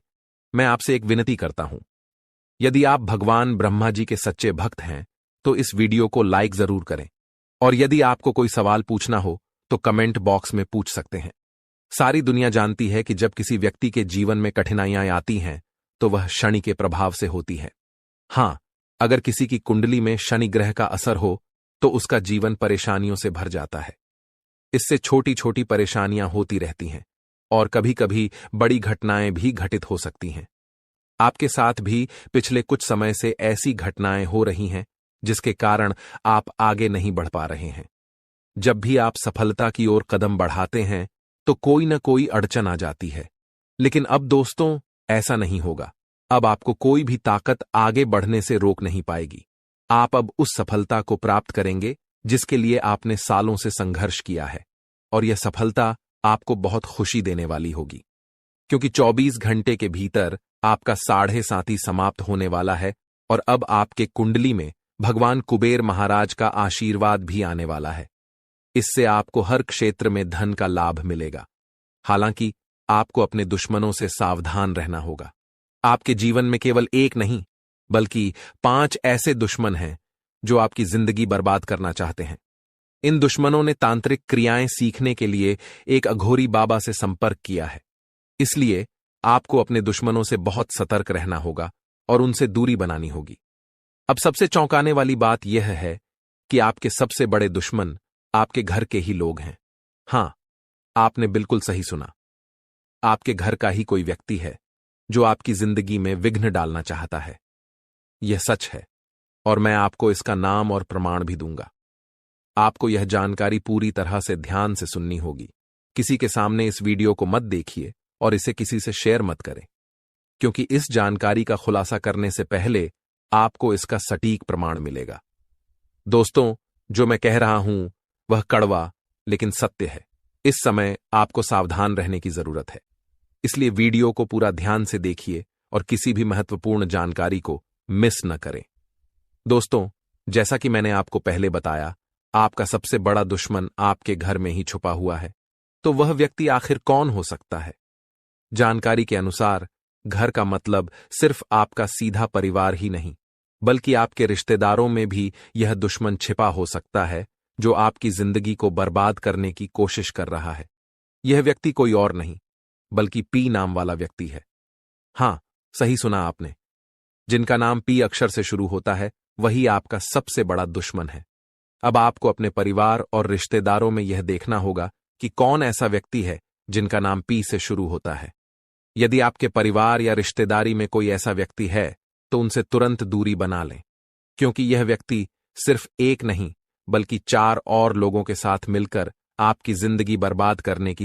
मैं आपसे एक विनती करता हूं। यदि आप भगवान ब्रह्मा जी के सच्चे भक्त हैं तो इस वीडियो को लाइक जरूर करें और यदि आपको कोई सवाल पूछना हो तो कमेंट बॉक्स में पूछ सकते हैं। सारी दुनिया जानती है कि जब किसी व्यक्ति के जीवन में कठिनाइयां आती हैं तो वह शनि के प्रभाव से होती है। हां, अगर किसी की कुंडली में शनि ग्रह का असर हो तो उसका जीवन परेशानियों से भर जाता है। इससे छोटी छोटी परेशानियां होती रहती हैं और कभी कभी बड़ी घटनाएं भी घटित हो सकती हैं। आपके साथ भी पिछले कुछ समय से ऐसी घटनाएं हो रही हैं जिसके कारण आप आगे नहीं बढ़ पा रहे हैं। जब भी आप सफलता की ओर कदम बढ़ाते हैं तो कोई न कोई अड़चन आ जाती है, लेकिन अब दोस्तों ऐसा नहीं होगा। अब आपको कोई भी ताकत आगे बढ़ने से रोक नहीं पाएगी। आप अब उस सफलता को प्राप्त करेंगे जिसके लिए आपने सालों से संघर्ष किया है, और यह सफलता आपको बहुत खुशी देने वाली होगी, क्योंकि 24 घंटे के भीतर आपका 7.5 समाप्त होने वाला है और अब आपके कुंडली में भगवान कुबेर महाराज का आशीर्वाद भी आने वाला है। इससे आपको हर क्षेत्र में धन का लाभ मिलेगा। हालांकि आपको अपने दुश्मनों से सावधान रहना होगा। आपके जीवन में केवल एक नहीं बल्कि 5 ऐसे दुश्मन हैं जो आपकी जिंदगी बर्बाद करना चाहते हैं। इन दुश्मनों ने तांत्रिक क्रियाएं सीखने के लिए एक अघोरी बाबा से संपर्क किया है। इसलिए आपको अपने दुश्मनों से बहुत सतर्क रहना होगा और उनसे दूरी बनानी होगी। अब सबसे चौंकाने वाली बात यह है कि आपके सबसे बड़े दुश्मन आपके घर के ही लोग हैं। हां, आपने बिल्कुल सही सुना। आपके घर का ही कोई व्यक्ति है जो आपकी जिंदगी में विघ्न डालना चाहता है। यह सच है और मैं आपको इसका नाम और प्रमाण भी दूंगा। आपको यह जानकारी पूरी तरह से ध्यान से सुननी होगी। किसी के सामने इस वीडियो को मत देखिए और इसे किसी से शेयर मत करें, क्योंकि इस जानकारी का खुलासा करने से पहले आपको इसका सटीक प्रमाण मिलेगा। दोस्तों, जो मैं कह रहा हूं वह कड़वा लेकिन सत्य है। इस समय आपको सावधान रहने की जरूरत है, इसलिए वीडियो को पूरा ध्यान से देखिए और किसी भी महत्वपूर्ण जानकारी को मिस न करें। दोस्तों, जैसा कि मैंने आपको पहले बताया, आपका सबसे बड़ा दुश्मन आपके घर में ही छुपा हुआ है। तो वह व्यक्ति आखिर कौन हो सकता है? जानकारी के अनुसार घर का मतलब सिर्फ आपका सीधा परिवार ही नहीं, बल्कि आपके रिश्तेदारों में भी यह दुश्मन छिपा हो सकता है जो आपकी जिंदगी को बर्बाद करने की कोशिश कर रहा है। यह व्यक्ति कोई और नहीं बल्कि पी नाम वाला व्यक्ति है। हां, सही सुना आपने। जिनका नाम पी अक्षर से शुरू होता है वही आपका सबसे बड़ा दुश्मन है। अब आपको अपने परिवार और रिश्तेदारों में यह देखना होगा कि कौन ऐसा व्यक्ति है जिनका नाम पी से शुरू होता है। यदि आपके परिवार या रिश्तेदारी में कोई ऐसा व्यक्ति है तो उनसे तुरंत दूरी बना लें, क्योंकि यह व्यक्ति सिर्फ एक नहीं बल्कि 4 और लोगों के साथ मिलकर आपकी जिंदगी बर्बाद करने की